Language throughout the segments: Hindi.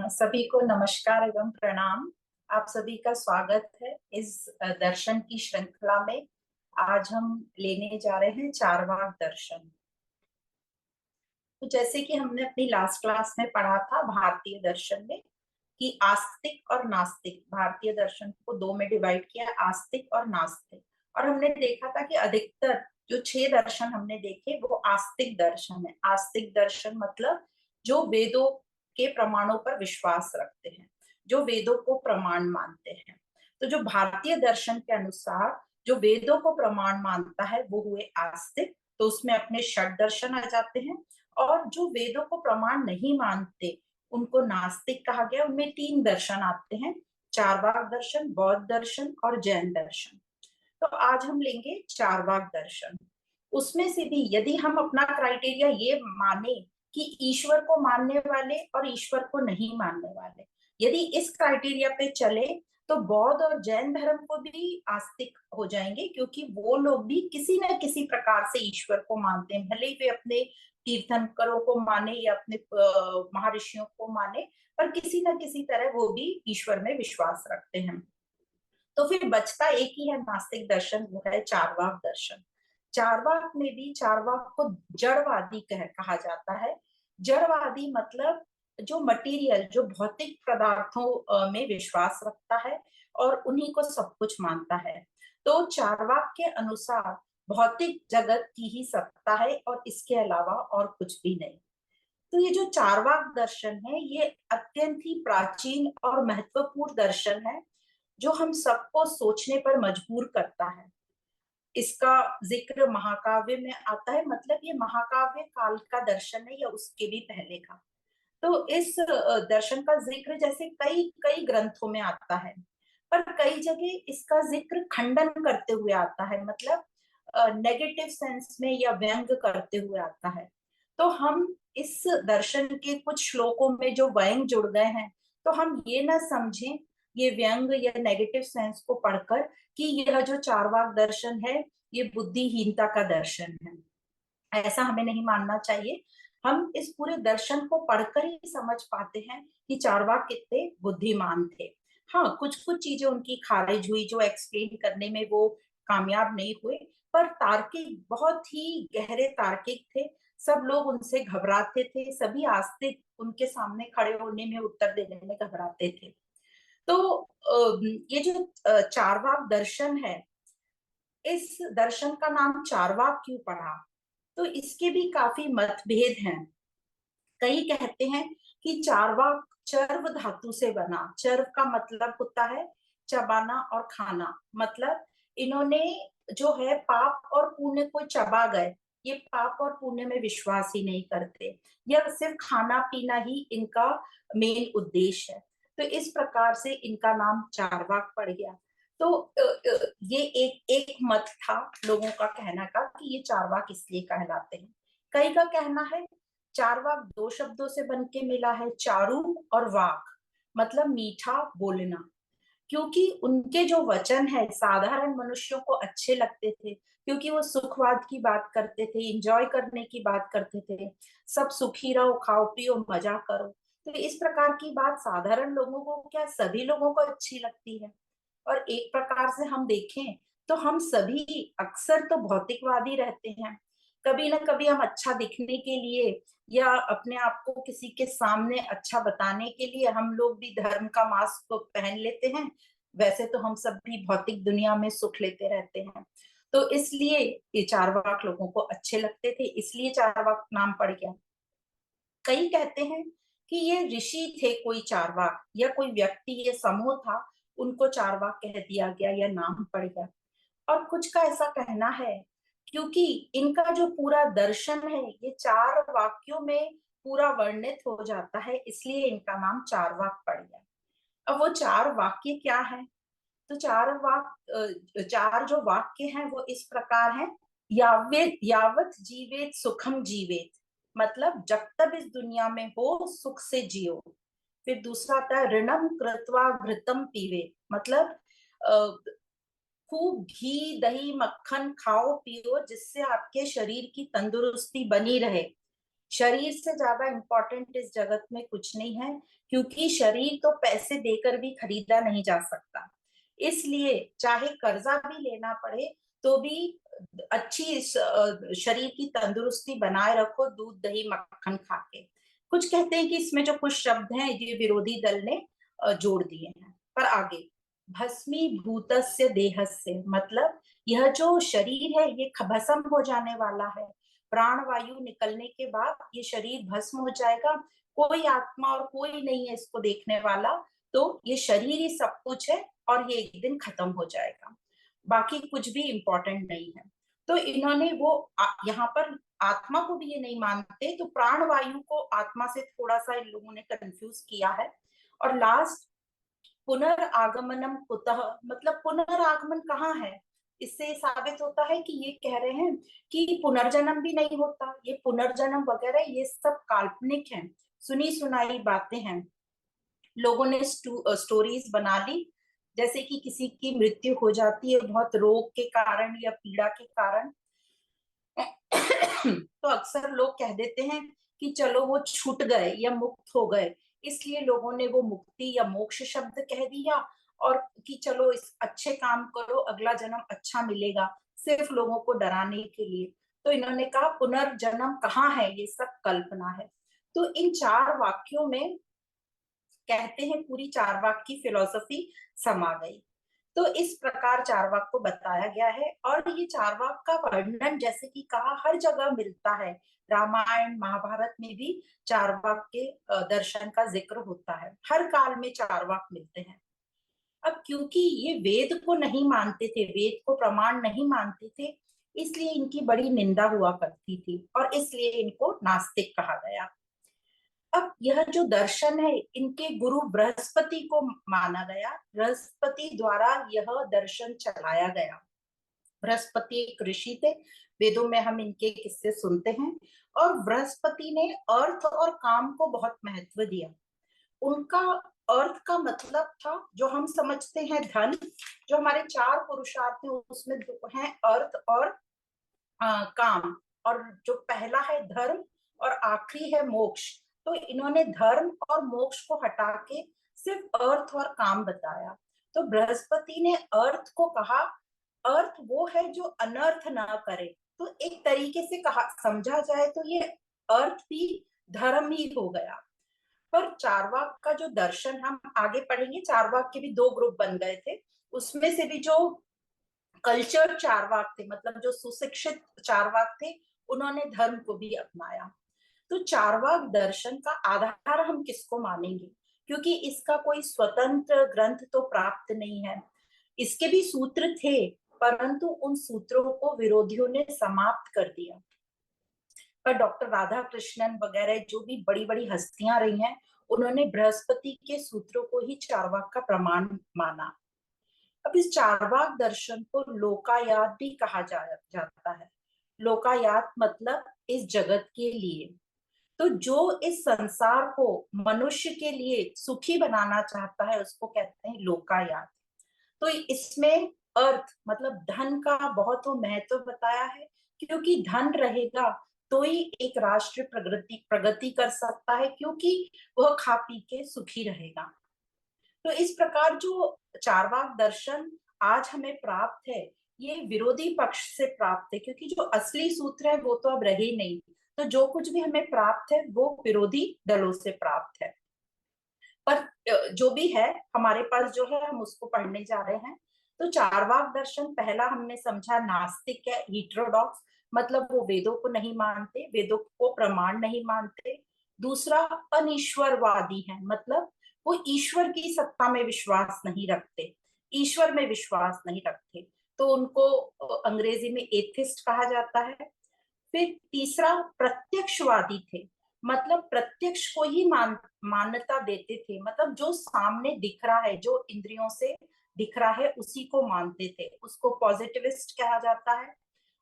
सभी को नमस्कार एवं प्रणाम। आप सभी का स्वागत है इस दर्शन की श्रृंखला में। आज हम लेने जा रहे हैं चारवाक दर्शन। तो जैसे कि हमने अपनी लास्ट क्लास में पढ़ा था भारतीय दर्शन में कि आस्तिक और नास्तिक, भारतीय दर्शन को दो में डिवाइड किया, आस्तिक और नास्तिक। और हमने देखा था कि अधिकतर जो 6 दर्शन हमने देखे वो आस्तिक दर्शन है। आस्तिक दर्शन मतलब जो वेदों के प्रमाणों पर विश्वास रखते हैं, जो वेदों को प्रमाण मानते हैं। तो जो भारतीय दर्शन के अनुसार जो वेदों को प्रमाण मानता है वो हुए आस्तिक। तो उसमें अपने षट दर्शन आ जाते हैं। और जो वेदों को प्रमाण नहीं मानते उनको नास्तिक कहा गया। उनमें 3 दर्शन आते हैं, चारवाक दर्शन, बौद्ध दर्शन और जैन दर्शन। तो आज हम लेंगे चारवाक दर्शन। उसमें से भी यदि हम अपना क्राइटेरिया ये माने कि ईश्वर को मानने वाले और ईश्वर को नहीं मानने वाले, यदि इस क्राइटेरिया पे चले तो बौद्ध और जैन धर्म को भी आस्तिक हो जाएंगे, क्योंकि वो लोग भी किसी न किसी प्रकार से ईश्वर को मानते हैं। भले ही वे अपने तीर्थंकरों को माने या अपने महर्षियों को माने, पर किसी न किसी तरह वो भी ईश्वर में विश्वास रखते हैं। तो फिर बचता एक ही है नास्तिक दर्शन, वो है चारवाक दर्शन। चारवाक में भी चारवाक को जड़वादी कहा जाता है। जड़वादी मतलब जो मटेरियल, जो भौतिक पदार्थों में विश्वास रखता है और उन्हीं को सब कुछ मानता है। तो चारवाक के अनुसार भौतिक जगत की ही सत्ता है और इसके अलावा और कुछ भी नहीं। तो ये जो चारवाक दर्शन है ये अत्यंत ही प्राचीन और महत्वपूर्ण दर्शन है, जो हम सबको सोचने पर मजबूर करता है। इसका जिक्र महाकाव्य में आता है, मतलब ये महाकाव्य काल का दर्शन है या उसके भी पहले का। तो इस दर्शन का जिक्र जैसे कई कई ग्रंथों में आता है, पर कई जगह इसका जिक्र खंडन करते हुए आता है, मतलब नेगेटिव सेंस में या व्यंग करते हुए आता है। तो हम इस दर्शन के कुछ श्लोकों में जो व्यंग जुड़ गए हैं, तो हम ये ना समझें ये व्यंग या नेगेटिव सेंस को पढ़कर कि यह जो चारवाक दर्शन है ये बुद्धिहीनता का दर्शन है। ऐसा हमें नहीं मानना चाहिए। हम इस पूरे दर्शन को पढ़कर ही समझ पाते हैं कि चारवाक कितने बुद्धिमान थे। हाँ, कुछ कुछ चीजें उनकी खारिज हुई जो एक्सप्लेन करने में वो कामयाब नहीं हुए, पर तार्किक, बहुत ही गहरे तार्किक थे। सब लोग उनसे घबराते थे, सभी आस्तिक उनके सामने खड़े होने में, उत्तर देने में घबराते थे। तो ये जो चारवाक दर्शन है, इस दर्शन का नाम चारवाक क्यों पड़ा, तो इसके भी काफी मतभेद हैं। कई कहते हैं कि चारवाक चर्व धातु से बना। चर्व का मतलब होता है चबाना और खाना, मतलब इन्होंने जो है पाप और पुण्य को चबा गए। ये पाप और पुण्य में विश्वास ही नहीं करते, या सिर्फ खाना पीना ही इनका मेन उद्देश्य है। तो इस प्रकार से इनका नाम चारवाक पड़ गया। तो ये एक एक मत था लोगों का कहना का कि ये चारवाक इसलिए कहलाते हैं। कई का कहना है चारवाक 2 शब्दों से बन के मिला है, चारू और वाक, मतलब मीठा बोलना। क्योंकि उनके जो वचन है साधारण मनुष्यों को अच्छे लगते थे, क्योंकि वो सुखवाद की बात करते थे, इंजॉय करने की बात करते थे। सब सुखी रहो, खाओ पियो, मजा करो। तो इस प्रकार की बात साधारण लोगों को क्या, सभी लोगों को अच्छी लगती है। और एक प्रकार से हम देखें तो हम सभी अक्सर तो भौतिकवादी रहते हैं। कभी ना कभी हम अच्छा दिखने के लिए या अपने आप को किसी के सामने अच्छा बताने के लिए हम लोग भी धर्म का मास्क पहन लेते हैं। वैसे तो हम सब भी भौतिक दुनिया में सुख लेते रहते हैं। तो इसलिए ये चारवाक लोगों को अच्छे लगते थे, इसलिए चारवाक नाम पड़ गया। कई कहते हैं कि ये ऋषि थे, कोई चारवाक या कोई व्यक्ति, ये समूह था, उनको चारवाक कह दिया गया या नाम पड़ गया। और कुछ का ऐसा कहना है क्योंकि इनका जो पूरा दर्शन है ये 4 वाक्यों में पूरा वर्णित हो जाता है, इसलिए इनका नाम चारवाक पड़ गया। अब वो 4 वाक्य क्या है, तो 4 जो वाक्य हैं वो इस प्रकार हैं। यावेत यावत जीवेत सुखम जीवेत, मतलब जब तक इस दुनिया में हो सुख से जियो। फिर दूसरा आता है ऋणम कृत्वा घृतम पीवे, मतलब खूब घी दही मक्खन खाओ पियो जिससे आपके शरीर की तंदुरुस्ती बनी रहे। शरीर से ज्यादा इंपॉर्टेंट इस जगत में कुछ नहीं है। क्योंकि शरीर तो पैसे देकर भी खरीदा नहीं जा सकता। इसलिए चाहे कर्जा भी लेना पड़े तो भी अच्छी शरीर की तंदुरुस्ती बनाए रखो दूध दही मक्खन खा के। कुछ कहते हैं कि इसमें जो कुछ शब्द हैं ये विरोधी दल ने जोड़ दिए हैं। पर आगे, भस्मी भूतस्य देहस्य, मतलब यह जो शरीर है ये भस्म हो जाने वाला है। प्राण वायु निकलने के बाद ये शरीर भस्म हो जाएगा। कोई आत्मा और कोई नहीं है इसको देखने वाला। तो ये शरीर ही सब कुछ है और ये एक दिन खत्म हो जाएगा। बाकी कुछ भी इम्पोर्टेंट नहीं है। तो इन्होंने वो यहाँ पर आत्मा को भी ये नहीं मानते, तो प्राण वायु को आत्मा से थोड़ा सा इन लोगों ने कंफ्यूज किया है। और लास्ट, पुनर्आगमनम कुतः, मतलब पुनर्आगमन कहाँ है। इससे साबित होता है कि ये कह रहे हैं कि पुनर्जन्म भी नहीं होता, ये पुनर्जन्म वगैरह ये सब काल्पनिक है, सुनी सुनाई बातें हैं। लोगों ने स्टोरीज बना ली, जैसे कि किसी की मृत्यु हो जाती है बहुत रोग के कारण या पीड़ा के कारण, तो अक्सर लोग कह देते हैं कि चलो वो छूट गए या मुक्त हो गए, इसलिए लोगों ने वो मुक्ति या मोक्ष शब्द कह दिया। और कि चलो इस अच्छे काम करो अगला जन्म अच्छा मिलेगा, सिर्फ लोगों को डराने के लिए। तो इन्होंने कहा पुनर्जन्म कहाँ है, ये सब कल्पना है। तो इन चार वाक्यों में कहते हैं पूरी चारवाक की फिलॉसफी समा गई। तो इस प्रकार चारवाक को बताया गया है। और ये चारवाक का वर्णन जैसे कि कहा हर जगह मिलता है, रामायण महाभारत में भी चारवाक के दर्शन का जिक्र होता है, हर काल में चारवाक मिलते हैं। अब क्योंकि ये वेद को नहीं मानते थे, वेद को प्रमाण नहीं मानते थे, इसलिए इनकी बड़ी निंदा हुआ करती थी और इसलिए इनको नास्तिक कहा गया। अब यह जो दर्शन है इनके गुरु बृहस्पति को माना गया, बृहस्पति द्वारा यह दर्शन चलाया गया। बृहस्पति एक ऋषि थे, वेदों में हम इनके किस्से सुनते हैं। और बृहस्पति ने अर्थ और काम को बहुत महत्व दिया। उनका अर्थ का मतलब था जो हम समझते हैं धन, जो हमारे चार पुरुषार्थ हैं उसमें दो हैं, अर्थ और काम। और जो पहला है धर्म और आखिरी है मोक्ष। तो इन्होंने धर्म और मोक्ष को हटा के सिर्फ अर्थ और काम बताया। तो बृहस्पति ने अर्थ को कहा, अर्थ वो है जो अनर्थ ना करे। तो एक तरीके से कहा समझा जाए तो ये अर्थ भी धर्म ही हो गया। पर चारवाक का जो दर्शन हम आगे पढ़ेंगे, चारवाक के भी दो ग्रुप बन गए थे। उसमें से भी जो कल्चर चारवाक थे, मतलब जो सुशिक्षित चारवाक थे, उन्होंने धर्म को भी अपनाया। तो चारवाक दर्शन का आधार हम किसको मानेंगे, क्योंकि इसका कोई स्वतंत्र ग्रंथ तो प्राप्त नहीं है। इसके भी सूत्र थे, परंतु उन सूत्रों को विरोधियों ने समाप्त कर दिया। पर डॉक्टर राधा कृष्णन वगैरह जो भी बड़ी बड़ी हस्तियां रही हैं, उन्होंने बृहस्पति के सूत्रों को ही चारवाक का प्रमाण माना। अब इस चारवाक दर्शन को लोकायात भी कहा जाता है। लोकायात मतलब इस जगत के लिए। तो जो इस संसार को मनुष्य के लिए सुखी बनाना चाहता है उसको कहते हैं लोकायात। तो इसमें अर्थ मतलब धन का बहुत वो महत्व बताया है, क्योंकि धन रहेगा तो ही एक राष्ट्र प्रगति प्रगति कर सकता है, क्योंकि वह खा पी के सुखी रहेगा। तो इस प्रकार जो चारवाक दर्शन आज हमें प्राप्त है, ये विरोधी पक्ष से प्राप्त है, क्योंकि जो असली सूत्र है वो तो अब रहे नहीं। तो जो कुछ भी हमें प्राप्त है वो विरोधी दलों से प्राप्त है। पर जो भी है हमारे पास जो है हम उसको पढ़ने जा रहे हैं। तो चारवाक दर्शन पहला हमने समझा नास्तिक है, हीट्रोडॉक्स, मतलब वो वेदों को नहीं मानते, वेदों को प्रमाण नहीं मानते। दूसरा अनिश्वरवादी है, मतलब वो ईश्वर की सत्ता में विश्वास नहीं रखते, ईश्वर में विश्वास नहीं रखते। तो उनको अंग्रेजी में एथिस्ट कहा जाता है। फिर तीसरा प्रत्यक्षवादी थे, मतलब प्रत्यक्ष को ही मान्यता देते थे, मतलब जो सामने दिख रहा है, जो इंद्रियों से दिख रहा है उसी को मानते थे, उसको पॉजिटिविस्ट कहा जाता है।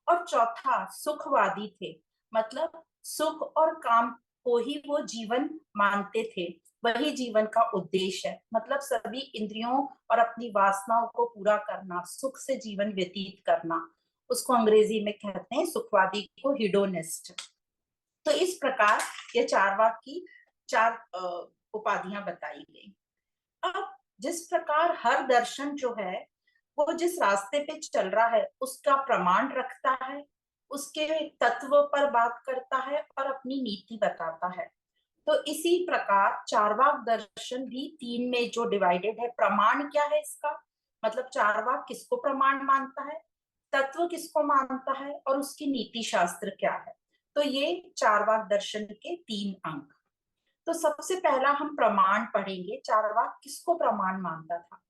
और चौथा सुखवादी थे, मतलब सुख और काम को ही वो जीवन मानते थे, वही जीवन का उद्देश्य है, मतलब सभी इंद्रियों और अपनी वासनाओं को पूरा करना, सुख से जीवन व्यतीत करना, उसको अंग्रेजी में कहते हैं सुखवादी को हिडोनिस्ट। तो इस प्रकार ये चारवाक की चार उपाधियां बताई गई। अब जिस प्रकार हर दर्शन जो है वो जिस रास्ते पे चल रहा है उसका प्रमाण रखता है, उसके तत्व पर बात करता है और अपनी नीति बताता है, तो इसी प्रकार चारवाक दर्शन भी तीन में जो डिवाइडेड है। प्रमाण क्या है इसका, मतलब चारवाक किसको प्रमाण मानता है, तत्व किसको मानता है और उसकी नीति शास्त्र क्या है। तो ये चारवाक दर्शन के तीन अंग। तो सबसे पहला हम प्रमाण पढ़ेंगे, चारवाक किसको प्रमाण मानता था।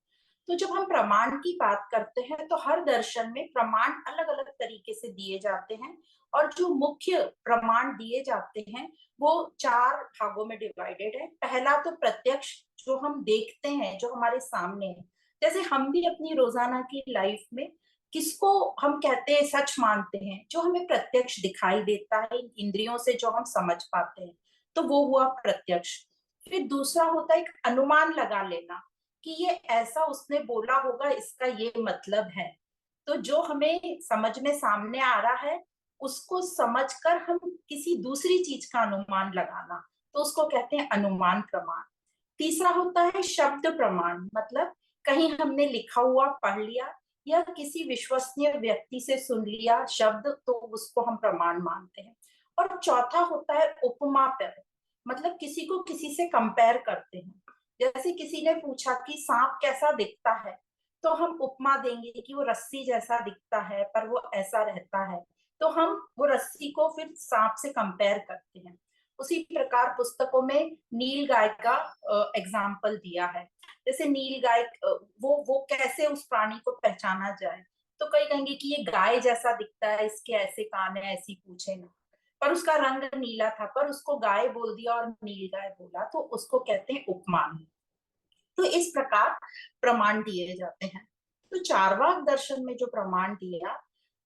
तो जब हम प्रमाण की बात करते हैं तो हर दर्शन में प्रमाण अलग अलग तरीके से दिए जाते हैं, और जो मुख्य प्रमाण दिए जाते हैं वो चार भागों में डिवाइडेड है। पहला तो प्रत्यक्ष, जो हम देखते हैं, जो हमारे सामने है। जैसे हम भी अपनी रोजाना की लाइफ में किसको हम कहते हैं सच मानते हैं, जो हमें प्रत्यक्ष दिखाई देता है, इन इंद्रियों से जो हम समझ पाते हैं, तो वो हुआ प्रत्यक्ष। फिर दूसरा होता है एक अनुमान लगा लेना कि ये ऐसा उसने बोला होगा, इसका ये मतलब है। तो जो हमें समझ में सामने आ रहा है उसको समझकर हम किसी दूसरी चीज का अनुमान लगाना, तो उसको कहते हैं अनुमान प्रमाण। तीसरा होता है शब्द प्रमाण, मतलब कहीं हमने लिखा हुआ पढ़ लिया या किसी विश्वसनीय व्यक्ति से सुन लिया शब्द, तो उसको हम प्रमाण मानते हैं। और चौथा होता है उपमा पर, मतलब किसी को किसी से कंपेयर करते हैं। जैसे किसी ने पूछा कि सांप कैसा दिखता है, तो हम उपमा देंगे कि वो रस्सी जैसा दिखता है पर वो ऐसा रहता है, तो हम वो रस्सी को फिर सांप से कंपेयर करते हैं। उसी प्रकार पुस्तकों में नील गाय का एग्जाम्पल दिया है। जैसे नील गाय, वो कैसे उस प्राणी को पहचाना जाए, तो कई कहेंगे कि ये गाय जैसा दिखता है, इसके ऐसे कान है, ऐसी पूछे ना, पर उसका रंग नीला था, पर उसको गाय बोल दिया और नील गाय बोला, तो उसको कहते हैं उपमान। तो इस प्रकार प्रमाण दिए जाते हैं। तो चारवाक दर्शन में जो प्रमाण दिया,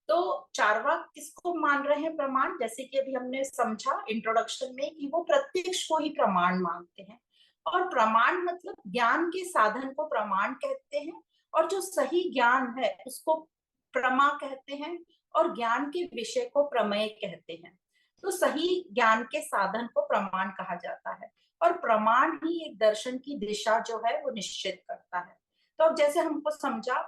तो चारवाक किसको मान रहे हैं प्रमाण, जैसे कि अभी हमने समझा इंट्रोडक्शन में कि वो प्रत्यक्ष को ही प्रमाण मानते हैं। और प्रमाण मतलब ज्ञान के साधन को प्रमाण कहते हैं, और जो सही ज्ञान है उसको प्रमा कहते हैं, और ज्ञान के विषय को प्रमेय कहते हैं। तो सही ज्ञान के साधन को प्रमाण कहा जाता है, और प्रमाण ही एक दर्शन की दिशा जो है वो निश्चित करता है। तो अब जैसे हमको समझा,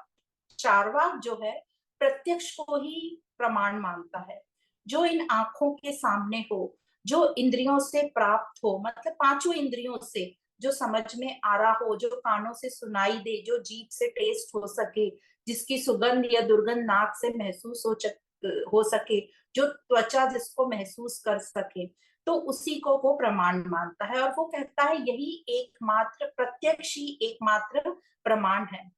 चारवाक जो है प्रत्यक्ष को ही प्रमाण मानता है, जो इन आंखों के सामने हो, जो इंद्रियों से प्राप्त हो, मतलब पांचों इंद्रियों से जो समझ में आ रहा हो, जो कानों से सुनाई दे, जो जीभ से टेस्ट हो सके, जिसकी सुगंध या दुर्गंध नाक से महसूस हो सके, जो त्वचा जिसको महसूस कर सके, तो उसी को वो प्रमाण मानता है। और वो कहता है यही एकमात्र प्रत्यक्ष ही एकमात्र प्रमाण है।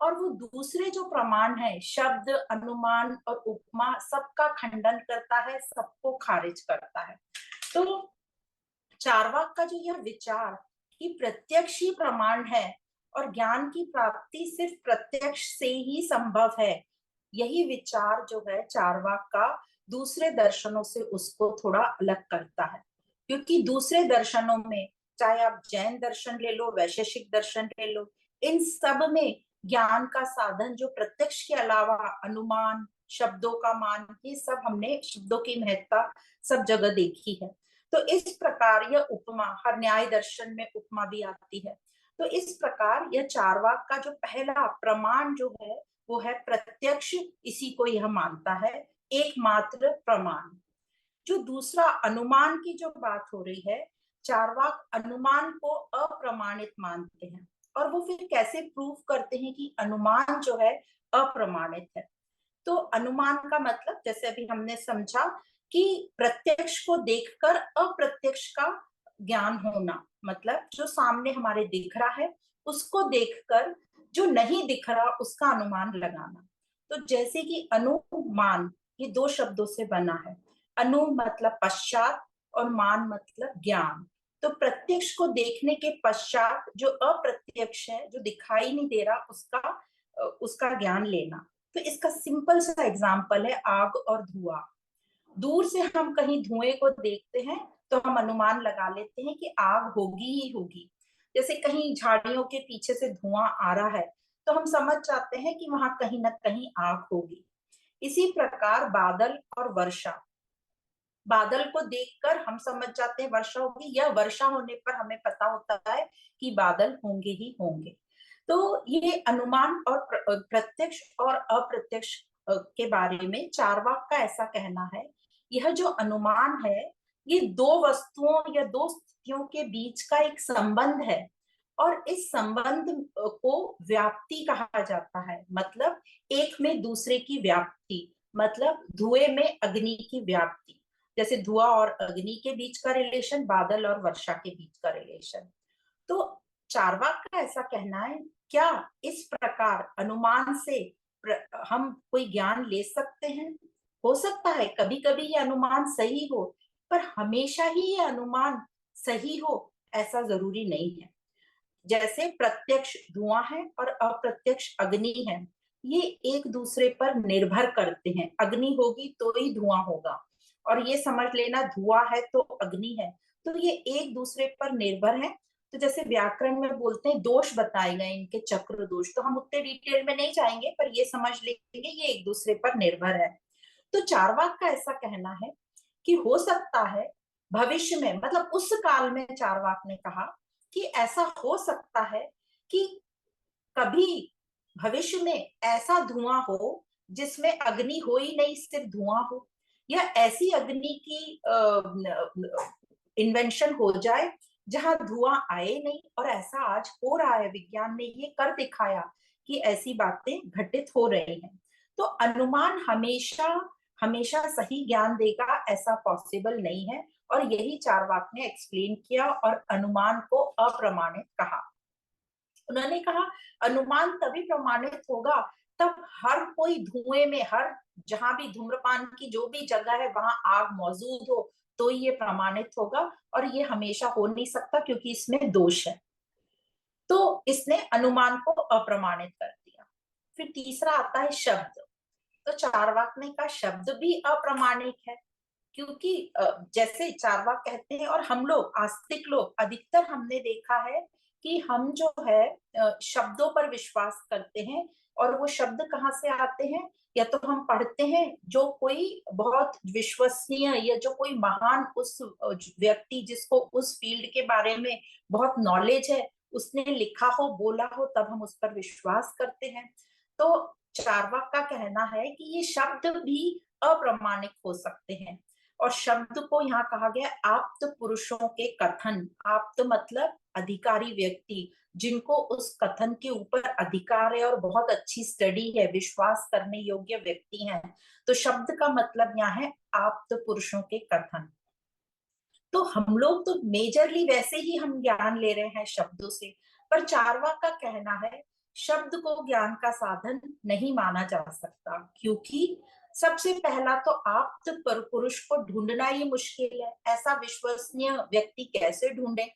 और वो दूसरे जो प्रमाण है शब्द, अनुमान और उपमा, सबका खंडन करता है, सबको खारिज करता है। तो चारवाक का जो यह विचार कि प्रत्यक्ष ही प्रमाण है और ज्ञान की प्राप्ति सिर्फ प्रत्यक्ष से ही संभव है, यही विचार जो है चारवाक का दूसरे दर्शनों से उसको थोड़ा अलग करता है। क्योंकि दूसरे दर्शनों में, चाहे आप जैन दर्शन ले लो, वैशेषिक दर्शन ले लो, इन सब में ज्ञान का साधन जो प्रत्यक्ष के अलावा अनुमान, शब्दों का मान, ये सब हमने शब्दों की महत्ता सब जगह देखी है। तो इस प्रकार यह उपमा, हर न्याय दर्शन में उपमा भी आती है। तो इस प्रकार यह चारवाक का जो पहला प्रमाण जो है वो है प्रत्यक्ष, इसी को यह मानता है एकमात्र प्रमाण। जो दूसरा अनुमान की जो बात हो रही है, चारवाक अनुमान को अप्रमाणित मानते हैं, और वो फिर कैसे प्रूव करते हैं कि अनुमान जो है अप्रमाणित है। तो अनुमान का मतलब जैसे अभी हमने समझा कि प्रत्यक्ष को देखकर अप्रत्यक्ष का ज्ञान होना, मतलब जो सामने हमारे दिख रहा है उसको देखकर जो नहीं दिख रहा उसका अनुमान लगाना। तो जैसे कि अनुमान ये दो शब्दों से बना है, अनु मतलब पश्चात और मान मतलब ज्ञान। तो प्रत्यक्ष को देखने के पश्चात जो अप्रत्यक्ष है, जो दिखाई नहीं दे रहा, उसका ज्ञान लेना। तो इसका सिंपल सा एग्जाम्पल है आग और धुआं। दूर से हम कहीं धुएं को देखते हैं तो हम अनुमान लगा लेते हैं कि आग होगी ही होगी। जैसे कहीं झाड़ियों के पीछे से धुआं आ रहा है तो हम समझ जाते हैं कि वहां कहीं ना कहीं आग होगी। इसी प्रकार बादल और वर्षा, बादल को देखकर हम समझ जाते हैं वर्षा होगी, या वर्षा होने पर हमें पता होता है कि बादल होंगे ही होंगे। तो ये अनुमान और प्रत्यक्ष और अप्रत्यक्ष के बारे में चारवाक का ऐसा कहना है, यह जो अनुमान है ये दो वस्तुओं या दो स्थितियों के बीच का एक संबंध है, और इस संबंध को व्याप्ति कहा जाता है। मतलब एक में दूसरे की व्याप्ति, मतलब धुएं में अग्नि की व्याप्ति, जैसे धुआं और अग्नि के बीच का रिलेशन, बादल और वर्षा के बीच का रिलेशन। तो चारवाक का ऐसा कहना है, क्या इस प्रकार अनुमान से हम कोई ज्ञान ले सकते हैं? हो सकता है कभी कभी ये अनुमान सही हो, पर हमेशा ही ये अनुमान सही हो ऐसा जरूरी नहीं है। जैसे प्रत्यक्ष धुआं है और अप्रत्यक्ष अग्नि है, ये एक दूसरे पर निर्भर करते हैं। अग्नि होगी तो ही धुआं होगा, और ये समझ लेना धुआं है तो अग्नि है, तो ये एक दूसरे पर निर्भर है। तो जैसे व्याकरण में बोलते हैं दोष बताए गए इनके, चक्र दोष, तो हम उतने डिटेल में नहीं जाएंगे, पर ये समझ लेंगे ये एक दूसरे पर निर्भर है। तो चारवाक का ऐसा कहना है कि हो सकता है भविष्य में, मतलब उस काल में चारवाक ने कहा कि ऐसा हो सकता है कि कभी भविष्य में ऐसा धुआं हो जिसमें अग्नि हो ही नहीं, सिर्फ धुआं हो, या ऐसी अग्नि की इन्वेंशन हो जाए जहां धुआं आए नहीं। और ऐसा आज हो रहा है, विज्ञान ने ये कर दिखाया कि ऐसी बातें घटित हो रही हैं। तो अनुमान हमेशा हमेशा सही ज्ञान देगा ऐसा पॉसिबल नहीं है, और यही चारवाक ने एक्सप्लेन किया और अनुमान को अप्रमाणित कहा। उन्होंने कहा अनुमान तभी प्रमाणित होगा तब हर कोई धुएं में, हर जहां भी धूम्रपान की जो भी जगह है वहां आग मौजूद हो, तो ये प्रमाणित होगा, और ये हमेशा हो नहीं सकता क्योंकि इसमें दोष है। तो इसने अनुमान को अप्रमाणित कर दिया। फिर तीसरा आता है शब्द। तो चारवाक ने कहा शब्द भी अप्रमाणिक है, क्योंकि जैसे चारवाक कहते हैं, और हम लोग आस्तिक लोग अधिकतर हमने देखा है कि हम जो है शब्दों पर विश्वास करते हैं। और वो शब्द कहाँ से आते हैं? या तो हम पढ़ते हैं जो कोई बहुत विश्वसनीय या जो कोई महान उस व्यक्ति जिसको उस फील्ड के बारे में बहुत नॉलेज है उसने लिखा हो, बोला हो, तब हम उस पर विश्वास करते हैं। तो चारवाक का कहना है कि ये शब्द भी अप्रमाणिक हो सकते हैं। और शब्द को यहाँ कहा गया आप्त पुरुषों के कथन। आप्त मतलब अधिकारी व्यक्ति, जिनको उस कथन के ऊपर अधिकार है और बहुत अच्छी स्टडी है, विश्वास करने योग्य व्यक्ति हैं। तो शब्द का मतलब यहाँ है आप्त पुरुषों के कथन। तो हम लोग तो मेजरली वैसे ही हम ज्ञान ले रहे हैं शब्दों से, पर चारवाक का कहना है शब्द को ज्ञान का साधन नहीं माना जा सकता, क्योंकि सबसे पहला तो आप्त पर पुरुष को ढूंढना ही मुश्किल है। ऐसा विश्वसनीय व्यक्ति कैसे ढूंढे?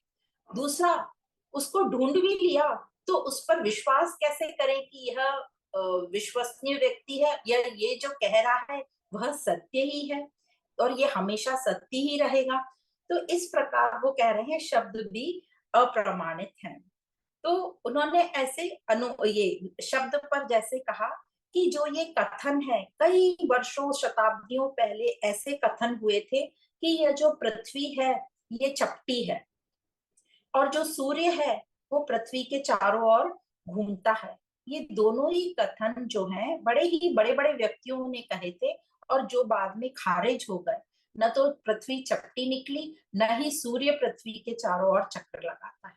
दूसरा, उसको ढूंढ भी लिया तो उस पर विश्वास कैसे करें कि यह विश्वसनीय व्यक्ति है, या ये जो कह रहा है वह सत्य ही है और ये हमेशा सत्य ही रहेगा। तो इस प्रकार वो कह रहे हैं शब्द भी अप्रमाणित हैं। तो उन्होंने ऐसे ये शब्द पर जैसे कहा कि जो ये कथन है, कई वर्षों शताब्दियों पहले ऐसे कथन हुए थे कि यह जो पृथ्वी है ये चपटी है, और जो सूर्य है वो पृथ्वी के चारों ओर घूमता है। ये दोनों ही कथन जो हैं बड़े ही बड़े बड़े व्यक्तियों ने कहे थे, और जो बाद में खारिज हो गए। न तो पृथ्वी चपटी निकली, न ही सूर्य पृथ्वी के चारों ओर चक्कर लगाता है।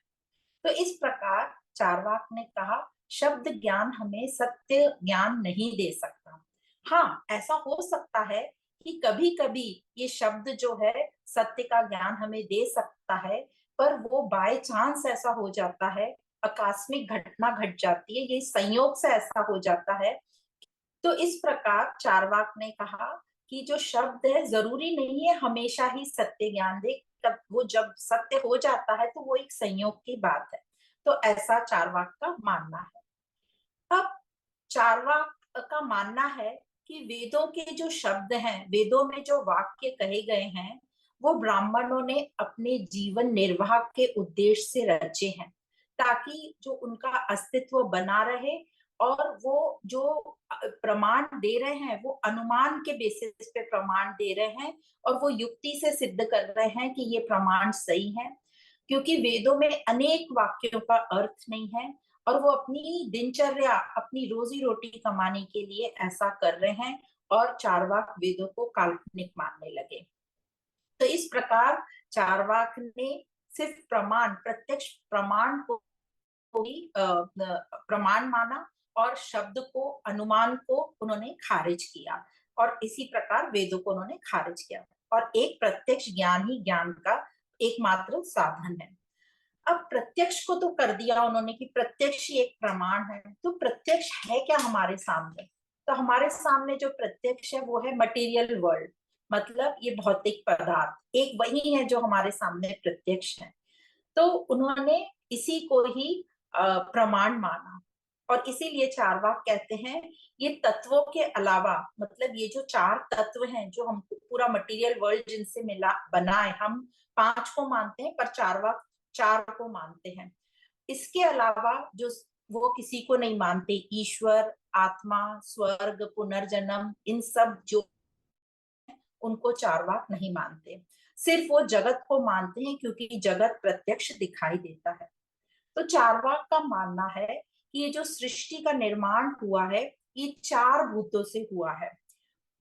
तो इस प्रकार चारवाक ने कहा शब्द ज्ञान हमें सत्य ज्ञान नहीं दे सकता। हाँ, ऐसा हो सकता है कि कभी कभी ये शब्द जो है सत्य का ज्ञान हमें दे सकता है, पर वो बाय चांस ऐसा हो जाता है, आकस्मिक घटना घट जाती है, ये संयोग से ऐसा हो जाता है। तो इस प्रकार चारवाक ने कहा कि जो शब्द है जरूरी नहीं है हमेशा ही सत्य ज्ञान दे, तब वो जब सत्य हो जाता है तो वो एक संयोग की बात है। तो ऐसा चारवाक का मानना है। अब चारवाक का मानना है कि वेदों के जो शब्द हैं, वेदों में जो वाक्य कहे गए हैं, वो ब्राह्मणों ने अपने जीवन निर्वाह के उद्देश्य से रचे हैं, ताकि जो उनका अस्तित्व बना रहे और वो जो प्रमाण दे रहे हैं वो अनुमान के बेसिस पे प्रमाण दे रहे हैं, और वो युक्ति से सिद्ध कर रहे हैं कि ये प्रमाण सही है, क्योंकि वेदों में अनेक वाक्यों का अर्थ नहीं है, और वो अपनी दिनचर्या, अपनी रोजी रोटी कमाने के लिए ऐसा कर रहे हैं, और चारवाक वेदों को काल्पनिक मानने लगे। तो इस प्रकार चारवाक ने सिर्फ प्रमाण, प्रत्यक्ष प्रमाण को ही प्रमाण माना, और शब्द को, अनुमान को उन्होंने खारिज किया, और इसी प्रकार वेदों को उन्होंने खारिज किया, और एक प्रत्यक्ष ज्ञान ही ज्ञान का एकमात्र साधन है। अब प्रत्यक्ष को तो कर दिया उन्होंने कि प्रत्यक्ष ही एक प्रमाण है, तो प्रत्यक्ष है क्या हमारे सामने? तो हमारे सामने जो प्रत्यक्ष है वो है मटेरियल वर्ल्ड, मतलब ये भौतिक पदार्थ एक वही है जो हमारे सामने प्रत्यक्ष है। तो उन्होंने इसी को ही प्रमाण माना, और इसीलिए चारवाक कहते हैं ये तत्वों के अलावा, मतलब ये जो चार तत्व हैं जो हम पूरा मटेरियल वर्ल्ड जिनसे मिला बना है, हम पांच को मानते हैं पर चारवाक चार को मानते हैं। इसके अलावा जो वो किसी को नहीं मानते, ईश्वर, आत्मा, स्वर्ग, पुनर्जन्म, इन सब जो उनको चारवाक नहीं मानते। सिर्फ वो जगत को मानते हैं क्योंकि जगत प्रत्यक्ष दिखाई देता है। तो चारवाक का मानना है कि ये जो सृष्टि का निर्माण हुआ है ये चार भूतों से हुआ है,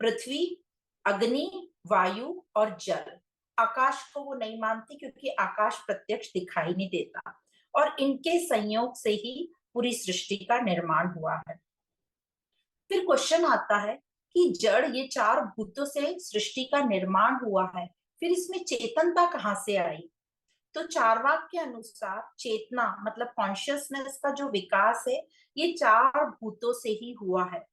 पृथ्वी, अग्नि, वायु और जल। आकाश को वो नहीं मानते क्योंकि आकाश प्रत्यक्ष दिखाई नहीं देता, और इनके संयोग से ही पूरी सृष्टि का निर्माण हुआ है। फिर क्वेश्चन आता है कि जड़, ये चार भूतों से सृष्टि का निर्माण हुआ है, फिर इसमें चेतनता कहाँ से आई? तो चारवाक के अनुसार चेतना मतलब कॉन्शियसनेस का जो विकास है ये चार भूतों से ही हुआ है,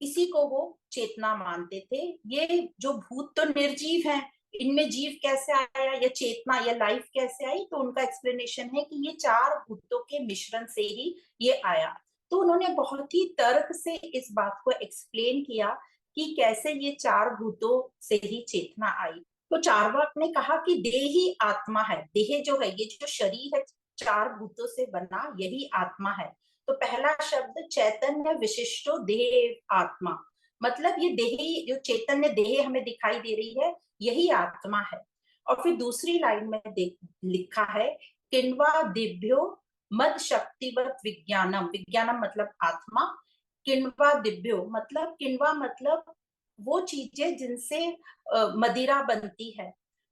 इसी को वो चेतना मानते थे। ये जो भूत तो निर्जीव हैं, इनमें जीव कैसे आया या चेतना या लाइफ कैसे आई? तो उनका एक्सप्लेनेशन है कि ये चार भूतों के मिश्रण से ही ये आया। तो उन्होंने बहुत ही तर्क से इस बात को एक्सप्लेन किया कि कैसे ये चार भूतों से ही चेतना आई। तो चारवाक ने कहा कि देह ही आत्मा है, देह जो है, ये जो शरीर है चार भूतों से बना, यही आत्मा है। तो पहला शब्द चैतन्य विशिष्टो देह आत्मा, मतलब ये देही, जो चैतन्य देह हमें दिखाई दे रही है यही आत्मा है। और फिर दूसरी लाइन में लिखा है किन्वा दिव्यो मद शक्तिवत विज्ञानम, विज्ञानम मतलब आत्मा, किन्वा दिव्यो मतलब, किन्वा मतलब वो चीजें जिनसे मदिरा बनती है।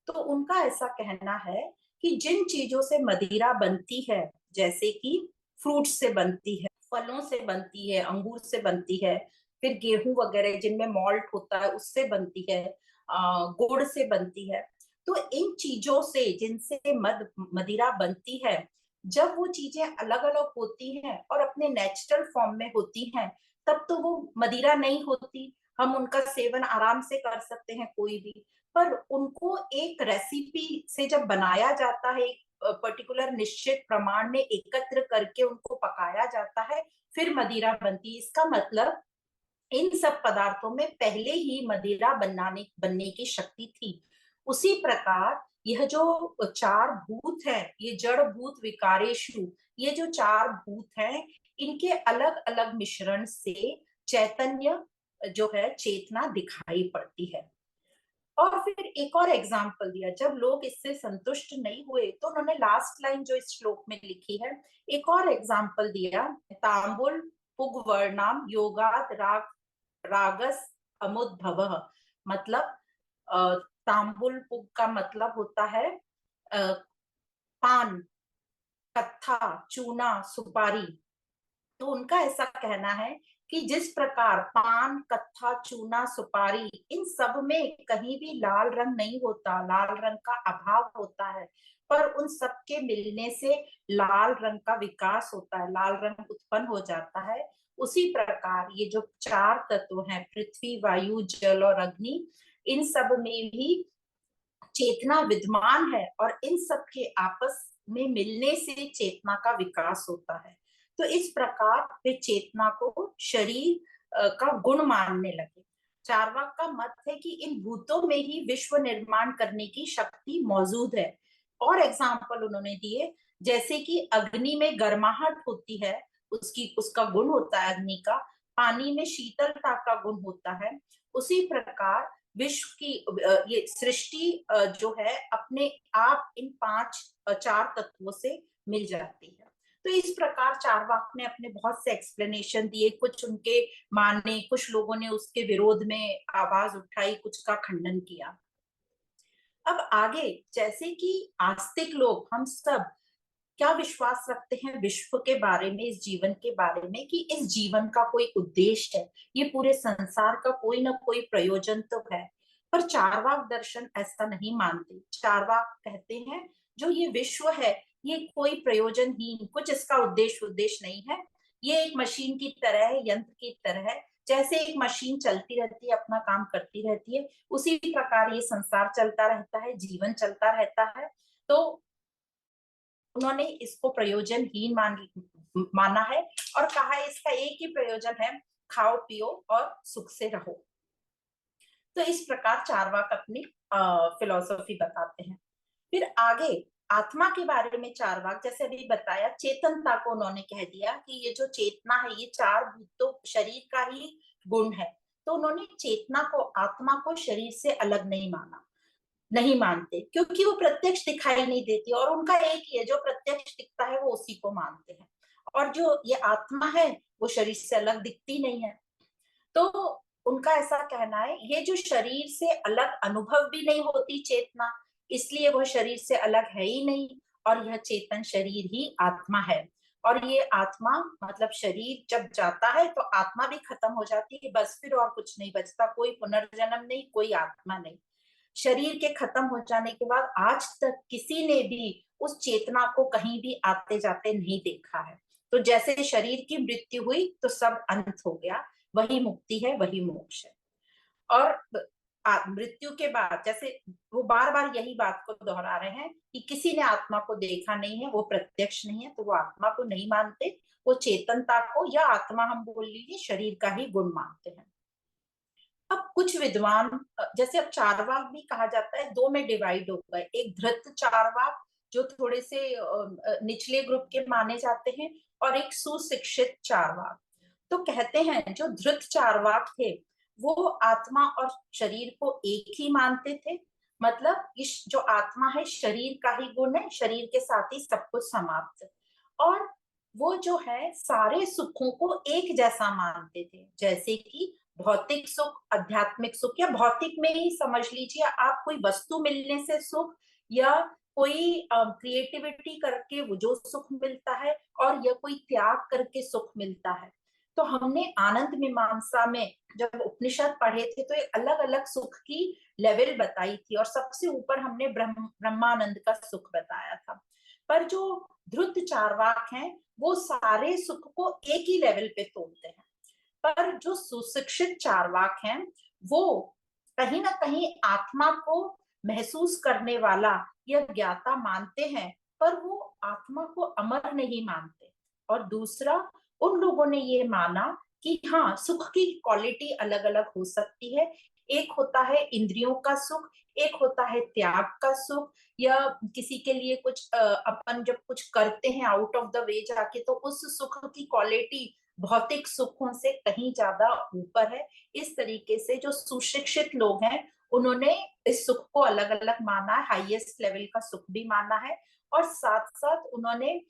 तो उनका ऐसा कहना है कि जिन चीजों से मदिरा बनती है, जैसे कि फ्रूट से बनती है, फलों से बनती है, अंगूर से बनती है, फिर गेहूं वगैरह जिनमें मॉल्ट होता है उससे बनती है, गुड़ से बनती है। तो इन चीजों से जिनसे मदिरा बनती है, जब वो चीजें अलग अलग होती हैं और अपने नेचुरल फॉर्म में होती हैं, तब तो वो मदिरा नहीं होती, हम उनका सेवन आराम से कर सकते हैं कोई भी। पर उनको एक रेसिपी से जब बनाया जाता है, एक पर्टिकुलर निश्चित प्रमाण में एकत्र करके उनको पकाया जाता है, फिर मदिरा बनती है। इसका मतलब इन सब पदार्थों में पहले ही मदिरा बनने की शक्ति थी। उसी प्रकार यह जो चार भूत है, ये जड़ भूत विकारेशु, ये जो चार भूत हैं, इनके अलग अलग मिश्रण से चैतन्य जो है, चेतना दिखाई पड़ती है। और फिर एक और एग्जाम्पल दिया, जब लोग इससे संतुष्ट नहीं हुए तो उन्होंने लास्ट लाइन जो इस श्लोक में लिखी है, एक और एग्जाम्पल दिया, तांबुल पुग वर्णाम योगात रागस अमुद्भव, मतलब तांबुल पुग का मतलब होता है पान, कत्था, चूना, सुपारी। तो उनका ऐसा कहना है कि जिस प्रकार पान, कत्था, चूना, सुपारी, इन सब में कहीं भी लाल रंग नहीं होता, लाल रंग का अभाव होता है, पर उन सब के मिलने से लाल रंग का विकास होता है, लाल रंग उत्पन्न हो जाता है। उसी प्रकार ये जो चार तत्व हैं, पृथ्वी, वायु, जल और अग्नि, इन सब में भी चेतना विद्यमान है, और इन सब के आपस में मिलने से चेतना का विकास होता है। तो इस प्रकार वे चेतना को शरीर का गुण मानने लगे। चारवाक का मत है कि इन भूतों में ही विश्व निर्माण करने की शक्ति मौजूद है। और एग्जाम्पल उन्होंने दिए, जैसे कि अग्नि में गर्माहट होती है, उसका गुण होता है अग्नि का, पानी में शीतलता का गुण होता है, उसी प्रकार विश्व की ये सृष्टि जो है अपने आप इन चार तत्वों से मिल जाती है। तो इस प्रकार चारवाक ने अपने बहुत से एक्सप्लेनेशन दिए, कुछ उनके माने, कुछ लोगों ने उसके विरोध में आवाज उठाई, कुछ का खंडन किया। अब आगे, जैसे कि आस्तिक लोग हम सब क्या विश्वास रखते हैं विश्व के बारे में, इस जीवन के बारे में, कि इस जीवन का कोई उद्देश्य है, ये पूरे संसार का कोई ना कोई प्रयोजन तो है। पर चारवाक दर्शन ऐसा नहीं मानते। चारवाक कहते हैं जो ये विश्व है ये कोई प्रयोजनहीन, कुछ इसका उद्देश्य नहीं है। ये एक मशीन की तरह है, यंत्र की तरह है। जैसे एक मशीन चलती रहती है, अपना काम करती रहती है, उसी प्रकार ये संसार चलता रहता है, जीवन चलता रहता है। तो उन्होंने इसको प्रयोजनहीन माना है और कहा है इसका एक ही प्रयोजन है, खाओ पियो और सुख से रहो। तो इस प्रकार चारवाक अपनी फिलॉसफी बताते हैं। फिर आगे आत्मा के बारे में चारवाक, जैसे अभी बताया, चेतनता को उन्होंने कह दिया कि ये जो चेतना है ये चार भूतों शरीर का ही गुण है। तो उन्होंने चेतना को, आत्मा को शरीर से अलग नहीं मानते, क्योंकि वो प्रत्यक्ष दिखाई नहीं देती और उनका एक ही है, जो प्रत्यक्ष दिखता है वो उसी को मानते हैं। और जो ये आत्मा है वो शरीर से अलग दिखती नहीं है। तो उनका ऐसा कहना है ये जो शरीर से अलग अनुभव भी नहीं होती चेतना, इसलिए वह शरीर से अलग है ही नहीं, और यह चेतन शरीर ही आत्मा है। और ये आत्मा मतलब शरीर जब जाता है तो आत्मा भी खत्म हो जाती है, बस फिर और कुछ नहीं बचता, कोई पुनर्जन्म नहीं, कोई आत्मा नहीं। शरीर के खत्म हो जाने के बाद आज तक किसी ने भी उस चेतना को कहीं भी आते जाते नहीं देखा है। तो जैसे शरीर की मृत्यु हुई तो सब अंत हो गया, वही मुक्ति है, वही मोक्ष है। और मृत्यु के बाद, जैसे वो बार बार यही बात को दोहरा रहे हैं कि किसी ने आत्मा को देखा नहीं है, वो प्रत्यक्ष नहीं है, तो वो आत्मा को नहीं मानते, वो चेतनता को या आत्मा हम बोल लीजिए शरीर का ही गुण मानते हैं। अब कुछ विद्वान, जैसे अब चारवाक भी कहा जाता है, दो में डिवाइड हो गए, एक धृत चारवाक जो थोड़े से निचले ग्रुप के माने जाते हैं, और एक सुशिक्षित चारवाक। तो कहते हैं जो धृत चारवाक थे वो आत्मा और शरीर को एक ही मानते थे, मतलब इस जो आत्मा है शरीर का ही गुण है, शरीर के साथ ही सब कुछ समाप्त है। और वो जो है सारे सुखों को एक जैसा मानते थे, जैसे कि भौतिक सुख, आध्यात्मिक सुख, या भौतिक में ही समझ लीजिए आप, कोई वस्तु मिलने से सुख, या कोई क्रिएटिविटी करके वो जो सुख मिलता है, और या कोई त्याग करके सुख मिलता है। तो हमने आनंद मीमांसा में जब उपनिषद पढ़े थे तो एक अलग अलग सुख की लेवल बताई थी, और सबसे ऊपर हमने ब्रह्मानंद का सुख बताया था। पर जो ध्रुत चारवाक हैं वो सारे सुख को एक ही लेवल पे तोलते हैं। पर जो सुशिक्षित चारवाक हैं वो कहीं ना कहीं आत्मा को महसूस करने वाला या ज्ञाता मानते हैं, पर वो आत्मा को अमर नहीं मानते। और दूसरा, उन लोगों ने ये माना कि हाँ, सुख की क्वालिटी अलग अलग हो सकती है। एक होता है इंद्रियों का सुख, एक होता है त्याग का सुख, या किसी के लिए कुछ अपन जब कुछ करते हैं आउट ऑफ द वे जाके, तो उस सुख की क्वालिटी भौतिक सुखों से कहीं ज्यादा ऊपर है। इस तरीके से जो सुशिक्षित लोग हैं उन्होंने इस सुख को अलग अलग माना है, हाईएस्ट लेवल का सुख भी माना है। और साथ साथ उन्होंने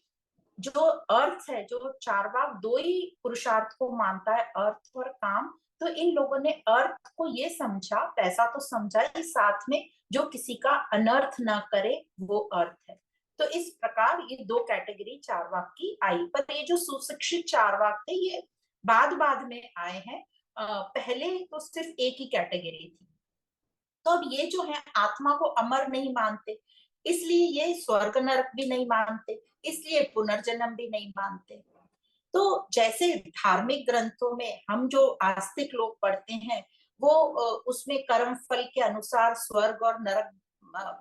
जो अर्थ है, जो चारवाक दो ही पुरुषार्थ को मानता है, अर्थ और काम, तो इन लोगों ने अर्थ को ये समझा, पैसा तो समझा ही, साथ में जो किसी का अनर्थ ना करे वो अर्थ है। तो इस प्रकार ये दो कैटेगरी चारवाक की आई। पर ये जो सुशिक्षित चारवाक थे ये बाद बाद में आए हैं, पहले तो सिर्फ एक ही कैटेगरी थी। तो अब ये जो है आत्मा को अमर नहीं मानते, इसलिए ये स्वर्ग नरक भी नहीं मानते, इसलिए पुनर्जन्म भी नहीं मानते। तो जैसे धार्मिक ग्रंथों में हम जो आस्तिक लोग पढ़ते हैं वो उसमें कर्म फल के अनुसार स्वर्ग और नरक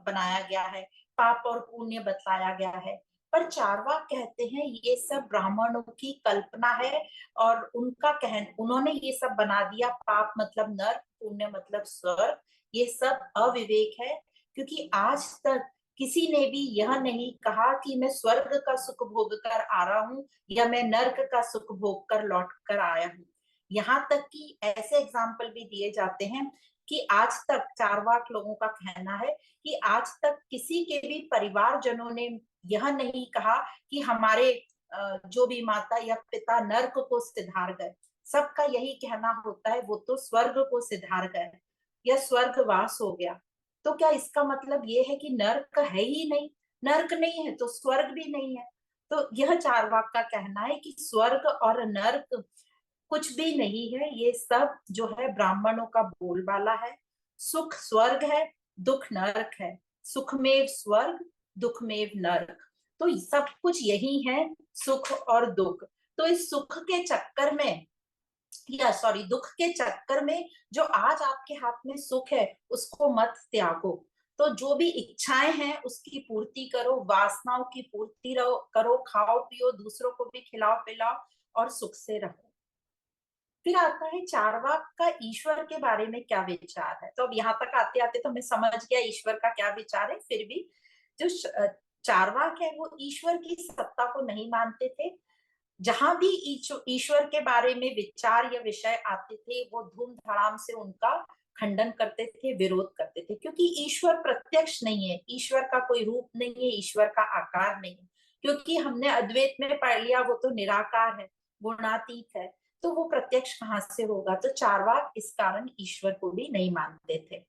बनाया गया है, पाप और पुण्य बताया गया है। पर चारवाक कहते हैं ये सब ब्राह्मणों की कल्पना है, और उन्होंने ये सब बना दिया, पाप मतलब नरक, पुण्य मतलब स्वर्ग, ये सब अविवेक है। क्योंकि आज तक किसी ने भी यह नहीं कहा कि मैं स्वर्ग का सुख भोग कर आ रहा हूँ या मैं नर्क का सुख भोग कर लौट कर आया हूँ। यहाँ तक कि ऐसे एग्जाम्पल भी दिए जाते हैं कि आज तक चारवाक लोगों का कहना है कि आज तक किसी के भी परिवारजनों ने यह नहीं कहा कि हमारे जो भी माता या पिता नर्क को सिधार गए। सबका यही कहना होता है वो तो स्वर्ग को सिधार गए या स्वर्गवास हो गया। तो क्या इसका मतलब ये है कि नर्क है ही नहीं? नर्क नहीं है तो स्वर्ग भी नहीं है। तो यह चारवाक का कहना है कि स्वर्ग और नर्क कुछ भी नहीं है, ये सब जो है ब्राह्मणों का बोलबाला है। सुख स्वर्ग है, दुख नरक है। सुखमेव स्वर्ग, दुखमेव नरक। तो सब कुछ यही है, सुख और दुख। तो इस सुख के चक्कर में या सॉरी दुख के चक्कर में जो आज आपके हाथ में सुख है उसको मत त्यागो। तो जो भी इच्छाएं हैं उसकी पूर्ति करो, वासनाओं की पूर्ति करो, खाओ पियो, दूसरों को भी खिलाओ पिलाओ और सुख से रहो। फिर आता है चारवाक का ईश्वर के बारे में क्या विचार है। तो अब यहाँ तक आते आते तो मैं समझ गया ईश्वर का क्या विचार है। फिर भी जो चारवाक है वो ईश्वर की सत्ता को नहीं मानते थे। जहां भी ईश्वर के बारे में विचार या विषय आते थे वो धूम धड़ाम से उनका खंडन करते थे, विरोध करते थे, क्योंकि ईश्वर प्रत्यक्ष नहीं है, ईश्वर का कोई रूप नहीं है, ईश्वर का आकार नहीं है। क्योंकि हमने अद्वैत में पढ़ लिया वो तो निराकार है, गुणातीत है, तो वो प्रत्यक्ष कहाँ से होगा। तो चारवाक इस कारण ईश्वर को भी नहीं मानते थे।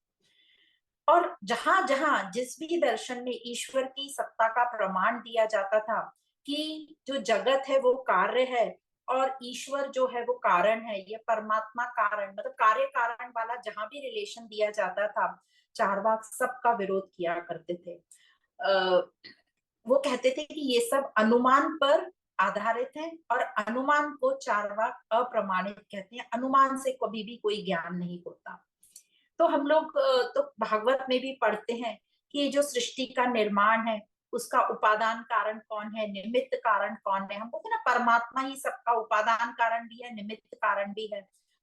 और जहां जहां जिस भी दर्शन में ईश्वर की सत्ता का प्रमाण दिया जाता था कि जो जगत है वो कार्य है और ईश्वर जो है वो कारण है, ये परमात्मा कारण मतलब कार्य कारण वाला जहां भी रिलेशन दिया जाता था, चारवाक सबका विरोध किया करते थे। वो कहते थे कि ये सब अनुमान पर आधारित है और अनुमान को चारवाक अप्रमाणित कहते हैं। अनुमान से कभी भी कोई ज्ञान नहीं होता। तो हम लोग तो भागवत में भी पढ़ते हैं कि ये जो सृष्टि का निर्माण है उसका उपादान कारण कौन है, निमित्त कारण कौन है। हम बोलते हैं ना परमात्मा ही सबका उपादान कारण भी है, निमित्त कारण भी है।